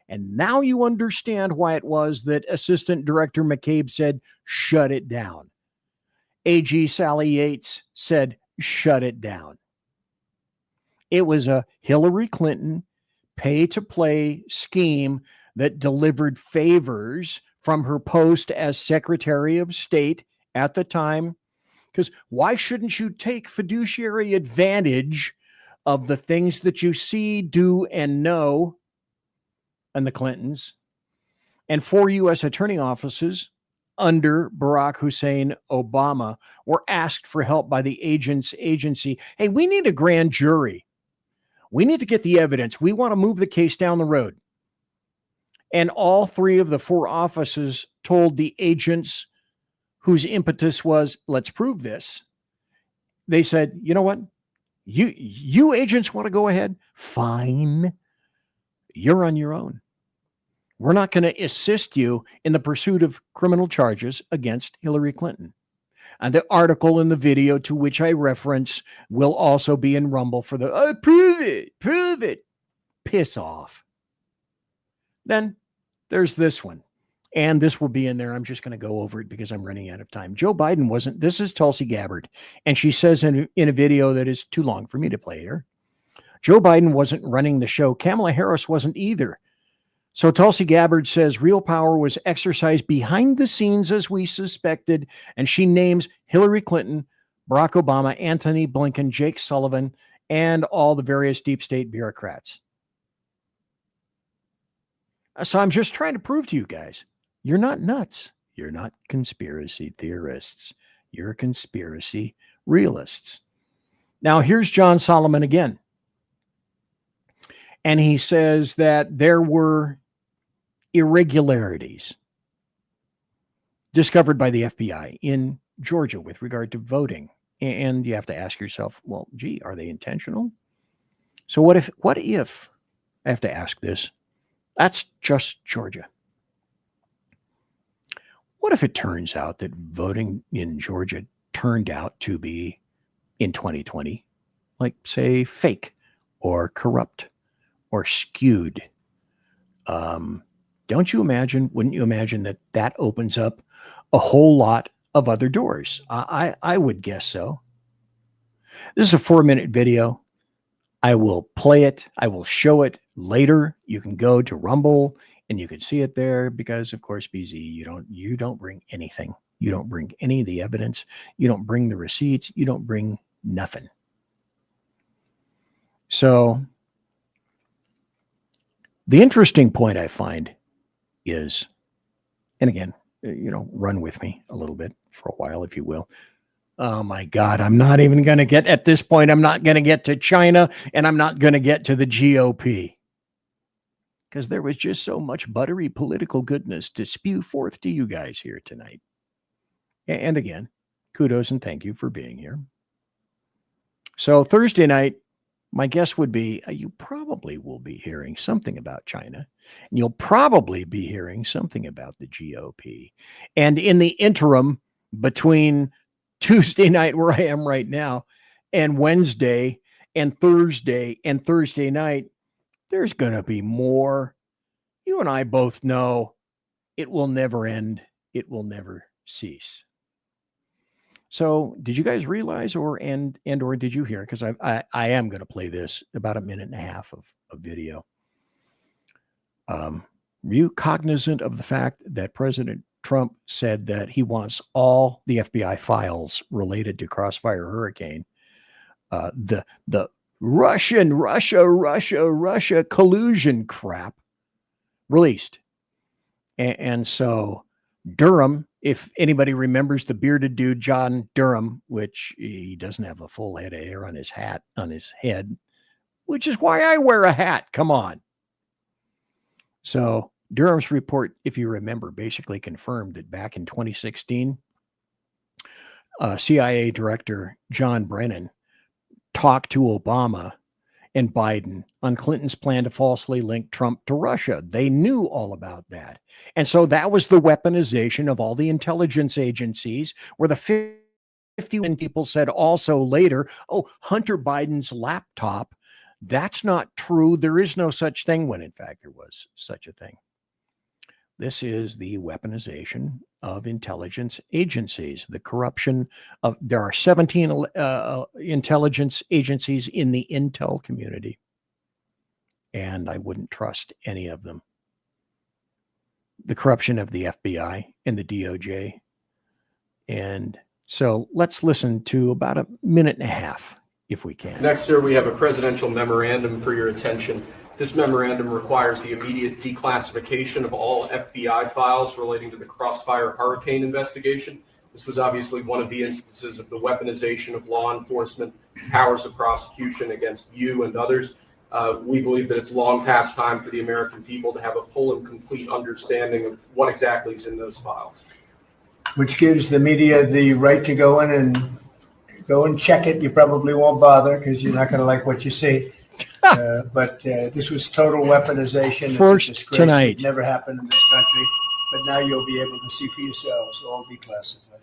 A: And now you understand why it was that Assistant Director McCabe said, shut it down. AG Sally Yates said, shut it down. It was a Hillary Clinton pay-to-play scheme that delivered favors from her post as Secretary of State at the time. Because why shouldn't you take fiduciary advantage of the things that you see, do, and know? And the Clintons, and 4 U.S. attorney offices under Barack Hussein Obama were asked for help by the agency. Hey, we need a grand jury. We need to get the evidence. We want to move the case down the road. And all 3 of the 4 offices told the agents whose impetus was, let's prove this. They said, you know what? You agents want to go ahead? Fine. You're on your own. We're not going to assist you in the pursuit of criminal charges against Hillary Clinton. And the article and the video to which I reference will also be in Rumble for the, prove it. Piss off. Then there's this one. And this will be in there. I'm just going to go over it because I'm running out of time. Joe Biden wasn't, this is Tulsi Gabbard. And she says in a video that is too long for me to play here, Joe Biden wasn't running the show. Kamala Harris wasn't either. So Tulsi Gabbard says real power was exercised behind the scenes as we suspected. And she names Hillary Clinton, Barack Obama, Antony Blinken, Jake Sullivan, and all the various deep state bureaucrats. So I'm just trying to prove to you guys, you're not nuts. You're not conspiracy theorists. You're conspiracy realists. Now here's John Solomon again. And he says that there were irregularities discovered by the FBI in Georgia with regard to voting. And you have to ask yourself, well, gee, are they intentional? So what if I have to ask this, that's just Georgia. What if it turns out that voting in Georgia turned out to be, in 2020, like, say, fake or corrupt or skewed? Wouldn't you imagine that opens up a whole lot of other doors? I would guess so. This is a 4-minute video. I will play it. I will show it later. You can go to Rumble and you can see it there because, of course, BZ, you don't bring anything. You don't bring any of the evidence. You don't bring the receipts. You don't bring nothing. So the interesting point I find is, and again, run with me a little bit for a while, if you will. Oh my God, I'm not even going to get, at this point, I'm not going to get to China and I'm not going to get to the GOP. Because there was just so much buttery political goodness to spew forth to you guys here tonight. And again, kudos and thank you for being here. So Thursday night, my guess would be you probably will be hearing something about China. And you'll probably be hearing something about the GOP. And in the interim between Tuesday night, where I am right now, and Wednesday and Thursday night, there's going to be more. You and I both know it will never end. It will never cease. So did you guys realize or did you hear? Because I am going to play this about 1.5 minutes of video. Were you cognizant of the fact that President Trump said that he wants all the FBI files related to Crossfire Hurricane, the Russia collusion crap released? And so Durham, if anybody remembers the bearded dude, John Durham, which he doesn't have a full head of hair on his head, which is why I wear a hat. Come on. So Durham's report, if you remember, basically confirmed that back in 2016, CIA Director John Brennan talked to Obama and Biden on Clinton's plan to falsely link Trump to Russia. They knew all about that. And so that was the weaponization of all the intelligence agencies, where the 51 people said also later, oh, Hunter Biden's laptop. That's not true. There is no such thing, when in fact there was such a thing. This is the weaponization of intelligence agencies, the corruption of, there are 17 intelligence agencies in the intel community, and I wouldn't trust any of them. The corruption of the FBI and the DOJ. And so let's listen to about a minute and a half, if we can.
G: Next, sir, we have a presidential memorandum for your attention. This memorandum requires the immediate declassification of all FBI files relating to the Crossfire Hurricane investigation. This was obviously one of the instances of the weaponization of law enforcement powers of prosecution against you and others. We believe that it's long past time for the American people to have a full and complete understanding of what exactly is in those files.
L: Which gives the media the right to go in and check it. You probably won't bother because you're not going to like what you see. But this was total weaponization.
A: First tonight.
L: It never happened in this country. But now you'll be able to see for yourselves, all declassified.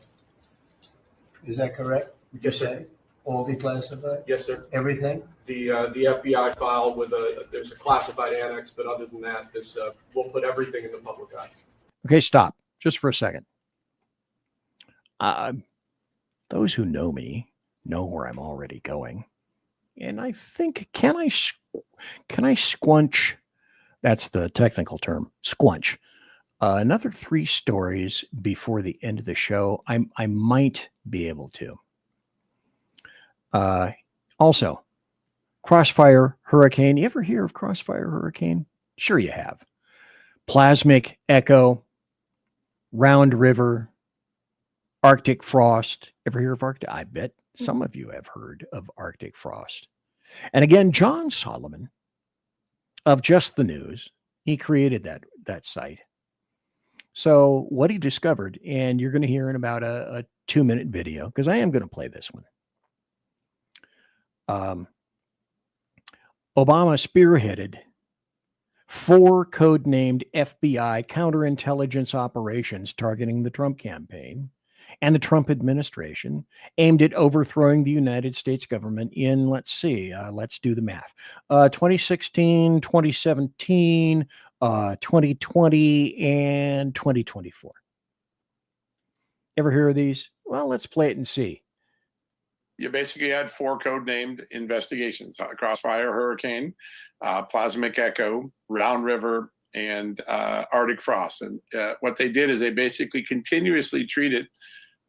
L: Is that correct?
G: Yes, sir.
L: All declassified?
G: Yes, sir.
L: Everything?
G: The FBI file with there's a classified annex, but other than that, this we'll put everything in the public eye.
A: Okay, stop just for a second. Those who know me know where I'm already going. And I think, can I squunch? That's the technical term, squunch. Another 3 stories before the end of the show. I might be able to. Also, Crossfire Hurricane. You ever hear of Crossfire Hurricane? Sure you have. Plasmic Echo, Round River, Arctic Frost. Ever hear of Arctic? I bet some of you have heard of Arctic Frost. And again, John Solomon of Just the News, he created that site. So what he discovered, and you're going to hear in about a 2-minute video, because I am going to play this one. Obama spearheaded 4 codenamed FBI counterintelligence operations targeting the Trump campaign and the Trump administration, aimed at overthrowing the United States government in, let's do the math, 2016, 2017, 2020, and 2024. Ever hear of these? Well, let's play it and see.
J: You basically had 4 codenamed investigations: Crossfire Hurricane, Plasmic Echo, Round River, and Arctic Frost. And what they did is they basically continuously treated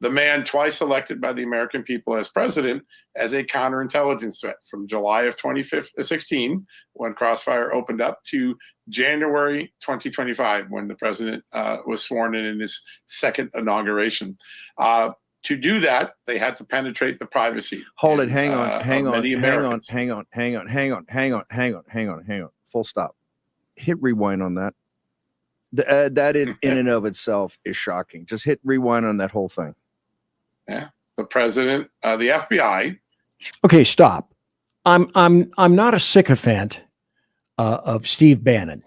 J: the man twice elected by the American people as president as a counterintelligence threat, from July of 2016, when Crossfire opened up, to January 2025, when the president was sworn in his second inauguration. To do that, they had to penetrate the privacy.
M: Hold it. Hang on. Full stop. Hit rewind on that. That in and of itself is shocking. Just hit rewind on that whole thing.
J: Yeah, the president, the FBI.
A: Okay, stop. I'm not a sycophant of Steve Bannon,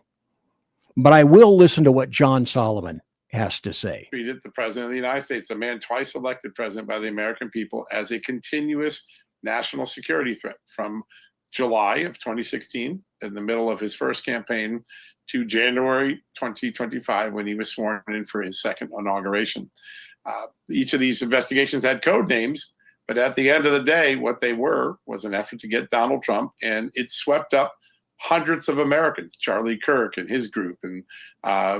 A: but I will listen to what John Solomon has to say.
J: Treated the president of the United States, a man twice elected president by the American people, as a continuous national security threat, from July of 2016, in the middle of his first campaign, to January 2025, when he was sworn in for his second inauguration. Each of these investigations had code names, but at the end of the day, what they were was an effort to get Donald Trump, and it swept up hundreds of Americans: Charlie Kirk and his group, and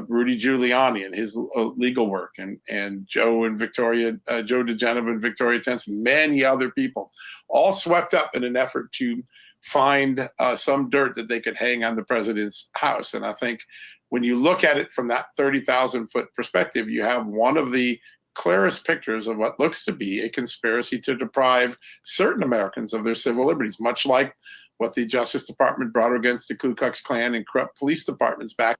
J: Rudy Giuliani and his legal work, and Joe DeGenova and Victoria Tenson, many other people, all swept up in an effort to find some dirt that they could hang on the president's house. And I think when you look at it from that 30,000-foot perspective, you have one of the clearest pictures of what looks to be a conspiracy to deprive certain Americans of their civil liberties, much like what the Justice Department brought against the Ku Klux Klan and corrupt police departments back.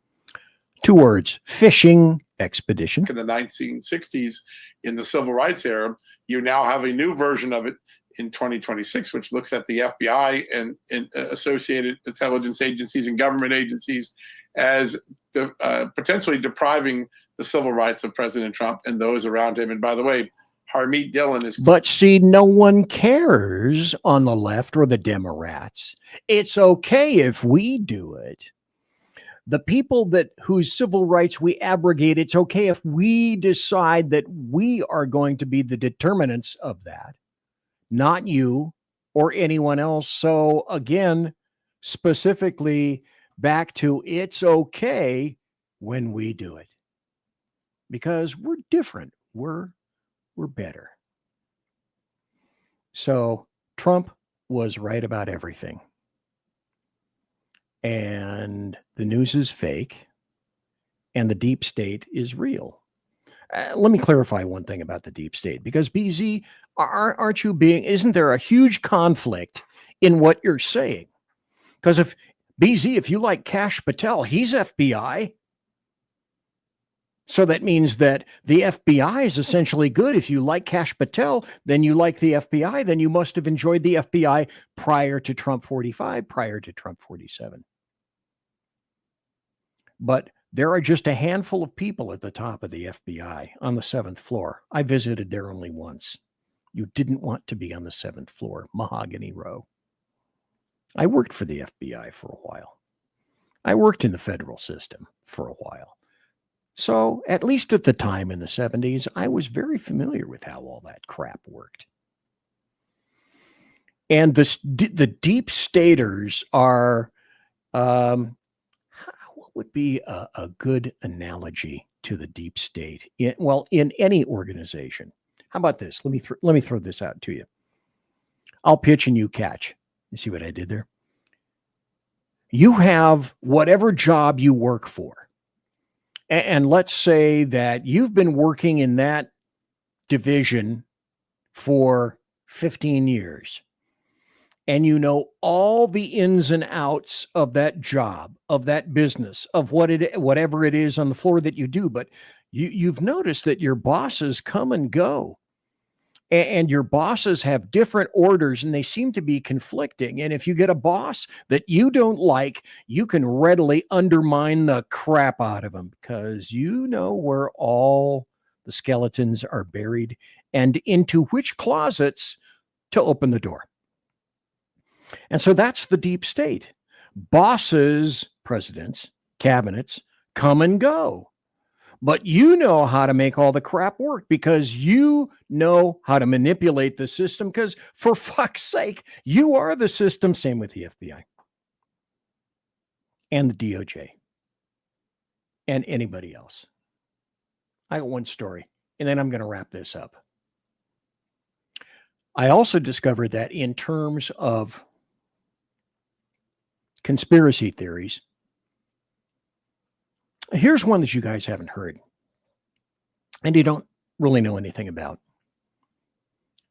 A: 2 words: fishing expedition.
J: In the 1960s, in the civil rights era. You now have a new version of it in 2026, which looks at the FBI and associated intelligence agencies and government agencies as potentially depriving the civil rights of President Trump and those around him. And by the way, Harmeet Dillon is.
A: But see, no one cares on the left or the Democrats. It's okay if we do it. The people whose civil rights we abrogate, it's okay if we decide that we are going to be the determinants of that, not you or anyone else. So again, specifically back to it's okay when we do it, because we're different. We're better. So Trump was right about everything. And the news is fake, and the deep state is real. Let me clarify one thing about the deep state, because BZ, isn't there a huge conflict in what you're saying? Because if you like Kash Patel, he's FBI. So that means that the FBI is essentially good. If you like Kash Patel, then you like the FBI, then you must have enjoyed the FBI prior to Trump 45, prior to Trump 47. But there are just a handful of people at the top of the FBI on the 7th floor. I visited there only once. You didn't want to be on the 7th floor, Mahogany Row. I worked for the FBI for a while. I worked in the federal system for a while. So at least at the time in the 70s, I was very familiar with how all that crap worked. And the deep staters are, what would be a good analogy to the deep state? In any organization. How about this? Let me throw this out to you. I'll pitch and you catch. You see what I did there? You have whatever job you work for. And let's say that you've been working in that division for 15 years. And you know all the ins and outs of that job, of that business, of whatever it is on the floor that you do. But you've noticed that your bosses come and go. And your bosses have different orders, and they seem to be conflicting. And if you get a boss that you don't like, you can readily undermine the crap out of them, because you know where all the skeletons are buried and into which closets to open the door. And so that's the deep state. Bosses, presidents, cabinets come and go. But you know how to make all the crap work, because you know how to manipulate the system, because for fuck's sake, you are the system. Same with the FBI and the DOJ and anybody else. I got one story, and then I'm going to wrap this up. I also discovered that in terms of conspiracy theories, here's one that you guys haven't heard and you don't really know anything about.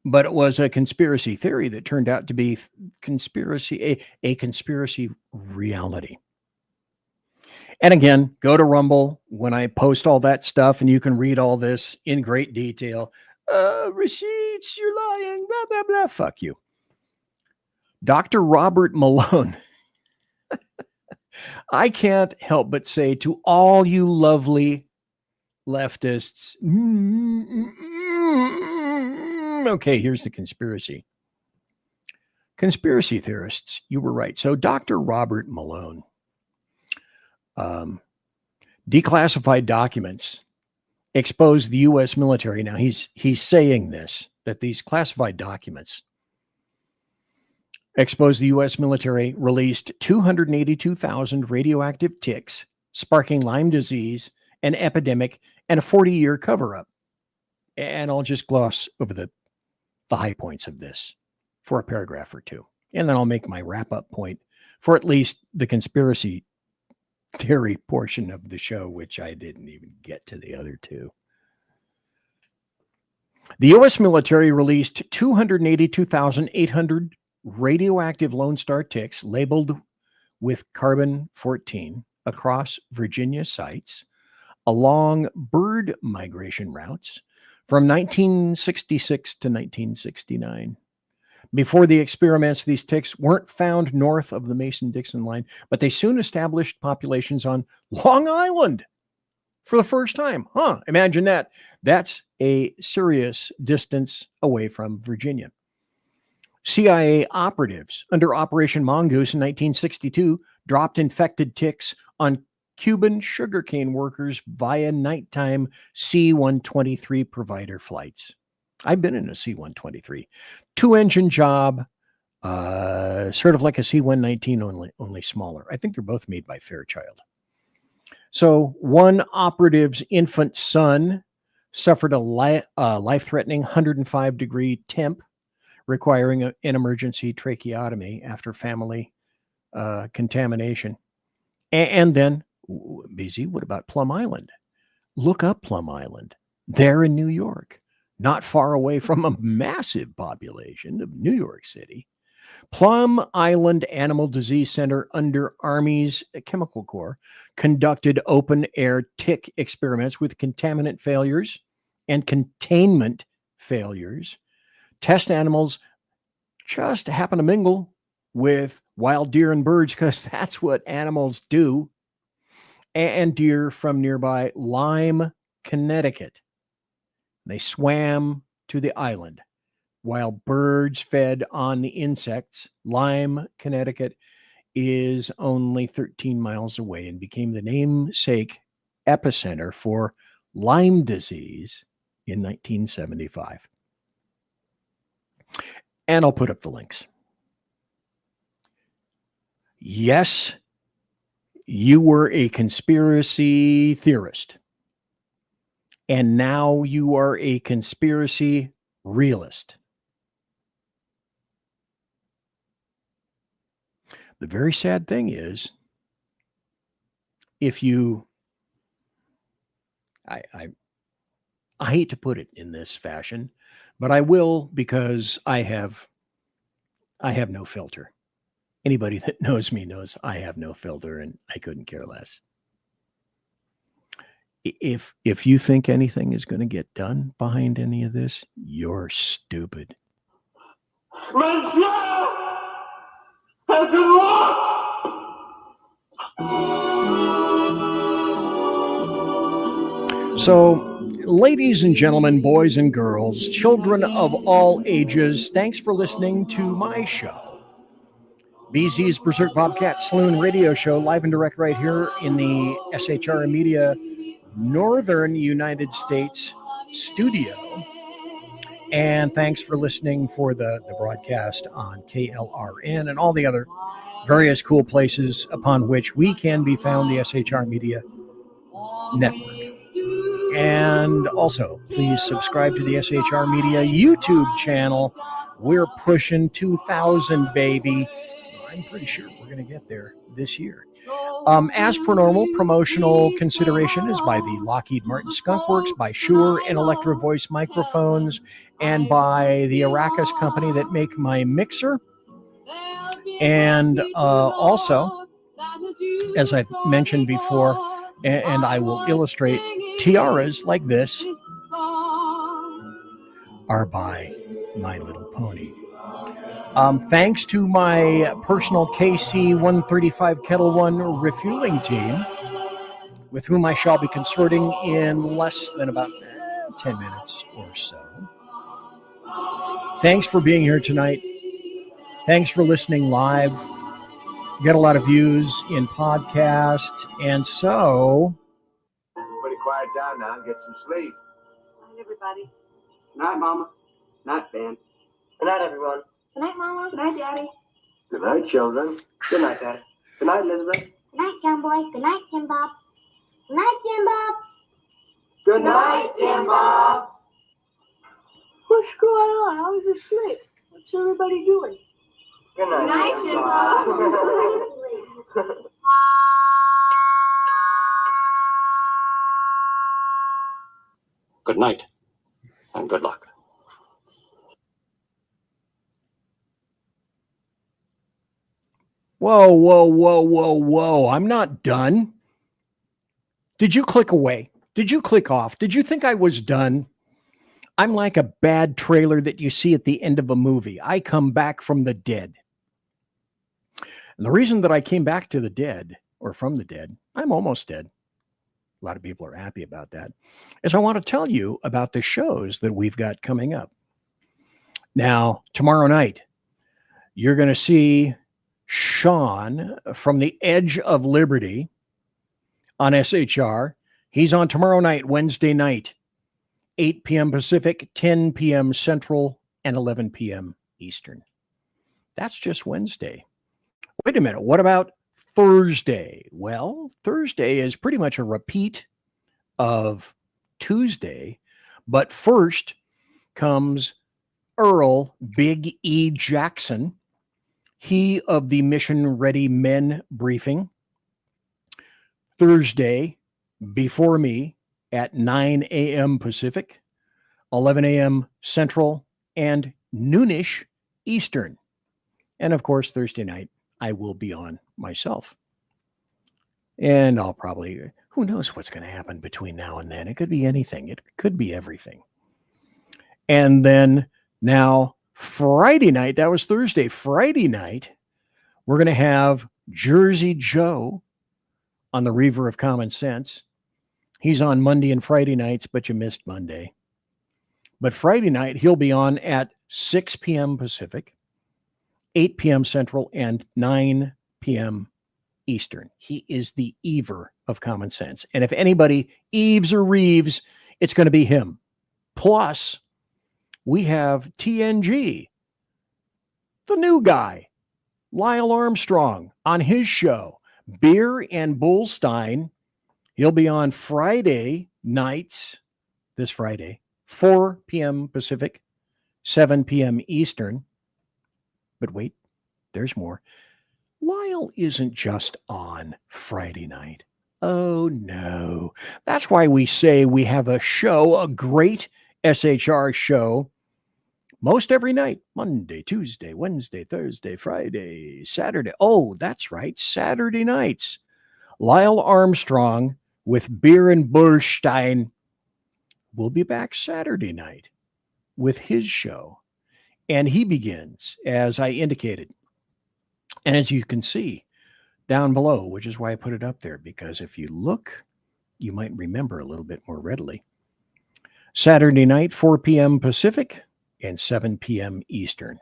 A: But it was a conspiracy theory that turned out to be a conspiracy reality. And again, go to Rumble when I post all that stuff, and you can read all this in great detail. Receipts, you're lying, blah, blah, blah. Fuck you. Dr. Robert Malone. I can't help but say to all you lovely leftists, okay, here's the conspiracy. Conspiracy theorists, you were right. So Dr. Robert Malone, declassified documents exposed the U.S. military. Now he's saying this, that these classified documents exposed the U.S. military released 282,000 radioactive ticks, sparking Lyme disease, an epidemic, and a 40-year cover-up. And I'll just gloss over the high points of this for a paragraph or two. And then I'll make my wrap-up point for at least the conspiracy theory portion of the show, which I didn't even get to the other two. The U.S. military released 282,800 radioactive Lone Star ticks labeled with carbon-14 across Virginia sites along bird migration routes from 1966 to 1969. Before the experiments, these ticks weren't found north of the Mason-Dixon line, but they soon established populations on Long Island for the first time. Imagine that. That's a serious distance away from Virginia. CIA operatives under Operation Mongoose in 1962 dropped infected ticks on Cuban sugarcane workers via nighttime C-123 provider flights. I've been in a C-123. 2-engine job, sort of like a C-119, only smaller. I think they're both made by Fairchild. So one operative's infant son suffered a life-threatening 105-degree temp, requiring an emergency tracheotomy after family contamination. And then, BZ, what about Plum Island? Look up Plum Island. They're in New York, not far away from a massive population of New York City. Plum Island Animal Disease Center under Army's Chemical Corps conducted open-air tick experiments with contaminant failures and containment failures. Test animals just happen to mingle with wild deer and birds because that's what animals do, and deer from nearby Lyme, Connecticut. They swam to the island while birds fed on the insects. Lyme, Connecticut is only 13 miles away and became the namesake epicenter for Lyme disease in 1975. And I'll put up the links. Yes, you were a conspiracy theorist. And now you are a conspiracy realist. The very sad thing is, if you, I hate to put it in this fashion, but I will, because I have no filter. Anybody that knows me knows I have no filter, and I couldn't care less. If you think anything is going to get done behind any of this, you're stupid. So, ladies and gentlemen, boys and girls, children of all ages, thanks for listening to my show, BZ's Berserk Bobcat Saloon radio show, live and direct right here in the SHR Media Northern United States studio. And thanks for listening for the broadcast on KLRN and all the other various cool places upon which we can be found, the SHR Media Network. And also, please subscribe to the SHR Media YouTube channel. We're pushing 2,000, baby. I'm pretty sure we're going to get there this year. As per normal, promotional consideration is by the Lockheed Martin Skunk Works, by Shure and Electro Voice microphones, and by the Arrakis company that make my mixer. And also, as I've mentioned before, and I will illustrate, tiaras like this are by My Little Pony. Thanks to my personal KC-135 Kettle One refueling team, with whom I shall be consorting in less than about 10 minutes or so. Thanks for being here tonight. Thanks for listening live. You got a lot of views in podcast, and so...
O: Everybody quiet down now and get some sleep.
P: Good night, everybody.
O: Good night, Mama. Good night, Ben.
P: Good night, everyone. Good night, Mama. Good night, Daddy.
O: Good night, children.
P: Good night, Daddy.
O: Good night, Elizabeth.
P: Good night, John Boy. Good night, Jim Bob. Good night, Jim Bob.
O: Good night, Jim Bob.
P: What's going on? I was asleep. What's everybody doing? Good night, Jim Bob.
Q: Good night, and good luck.
A: Whoa, whoa, whoa, whoa, whoa. I'm not done. Did you click away? Did you click off? Did you think I was done? I'm like a bad trailer that you see at the end of a movie. I come back from the dead. And the reason that I came back to the dead, or from the dead, I'm almost dead. A lot of people are happy about that, is I want to tell you about the shows that we've got coming up. Now, tomorrow night, you're going to see Sean from the Edge of Liberty on SHR. He's on tomorrow night, Wednesday night, 8 p.m. Pacific, 10 p.m. Central, and 11 p.m. Eastern. That's just Wednesday. Wait a minute. What about Thursday? Well, Thursday is pretty much a repeat of Tuesday, but first comes Earl Big E Jackson, he of the Mission Ready Men briefing. Thursday, before me, at 9 a.m. Pacific, 11 a.m. Central, and noonish Eastern. And of course, Thursday night, I will be on myself. And I'll probably, who knows what's going to happen between now and then? It could be anything. It could be everything. And then now, Friday night, that was Thursday. Friday night, we're going to have Jersey Joe on the Reaver of Common Sense. He's on Monday and Friday nights, but you missed Monday. But Friday night, he'll be on at 6 p.m. Pacific, 8 p.m. Central, and 9 p.m. Eastern. He is the Eaver of Common Sense. And if anybody Eves or Reeves, it's going to be him. Plus, we have TNG, the new guy, Lyle Armstrong, on his show, Beer and Bullstein. He'll be on Friday nights, this Friday, 4 p.m. Pacific, 7 p.m. Eastern. But wait, there's more. Lyle isn't just on Friday night. Oh, no. That's why we say we have a show, a great SHR show, most every night. Monday, Tuesday, Wednesday, Thursday, Friday, Saturday. Oh, that's right. Saturday nights. Lyle Armstrong with Beer and Bullstein will be back Saturday night with his show. And he begins, as I indicated. And as you can see down below, which is why I put it up there, because if you look, you might remember a little bit more readily. Saturday night, 4 p.m. Pacific and 7 p.m. Eastern.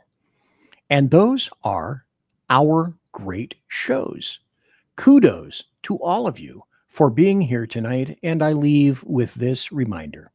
A: And those are our great shows. Kudos to all of you for being here tonight. And I leave with this reminder.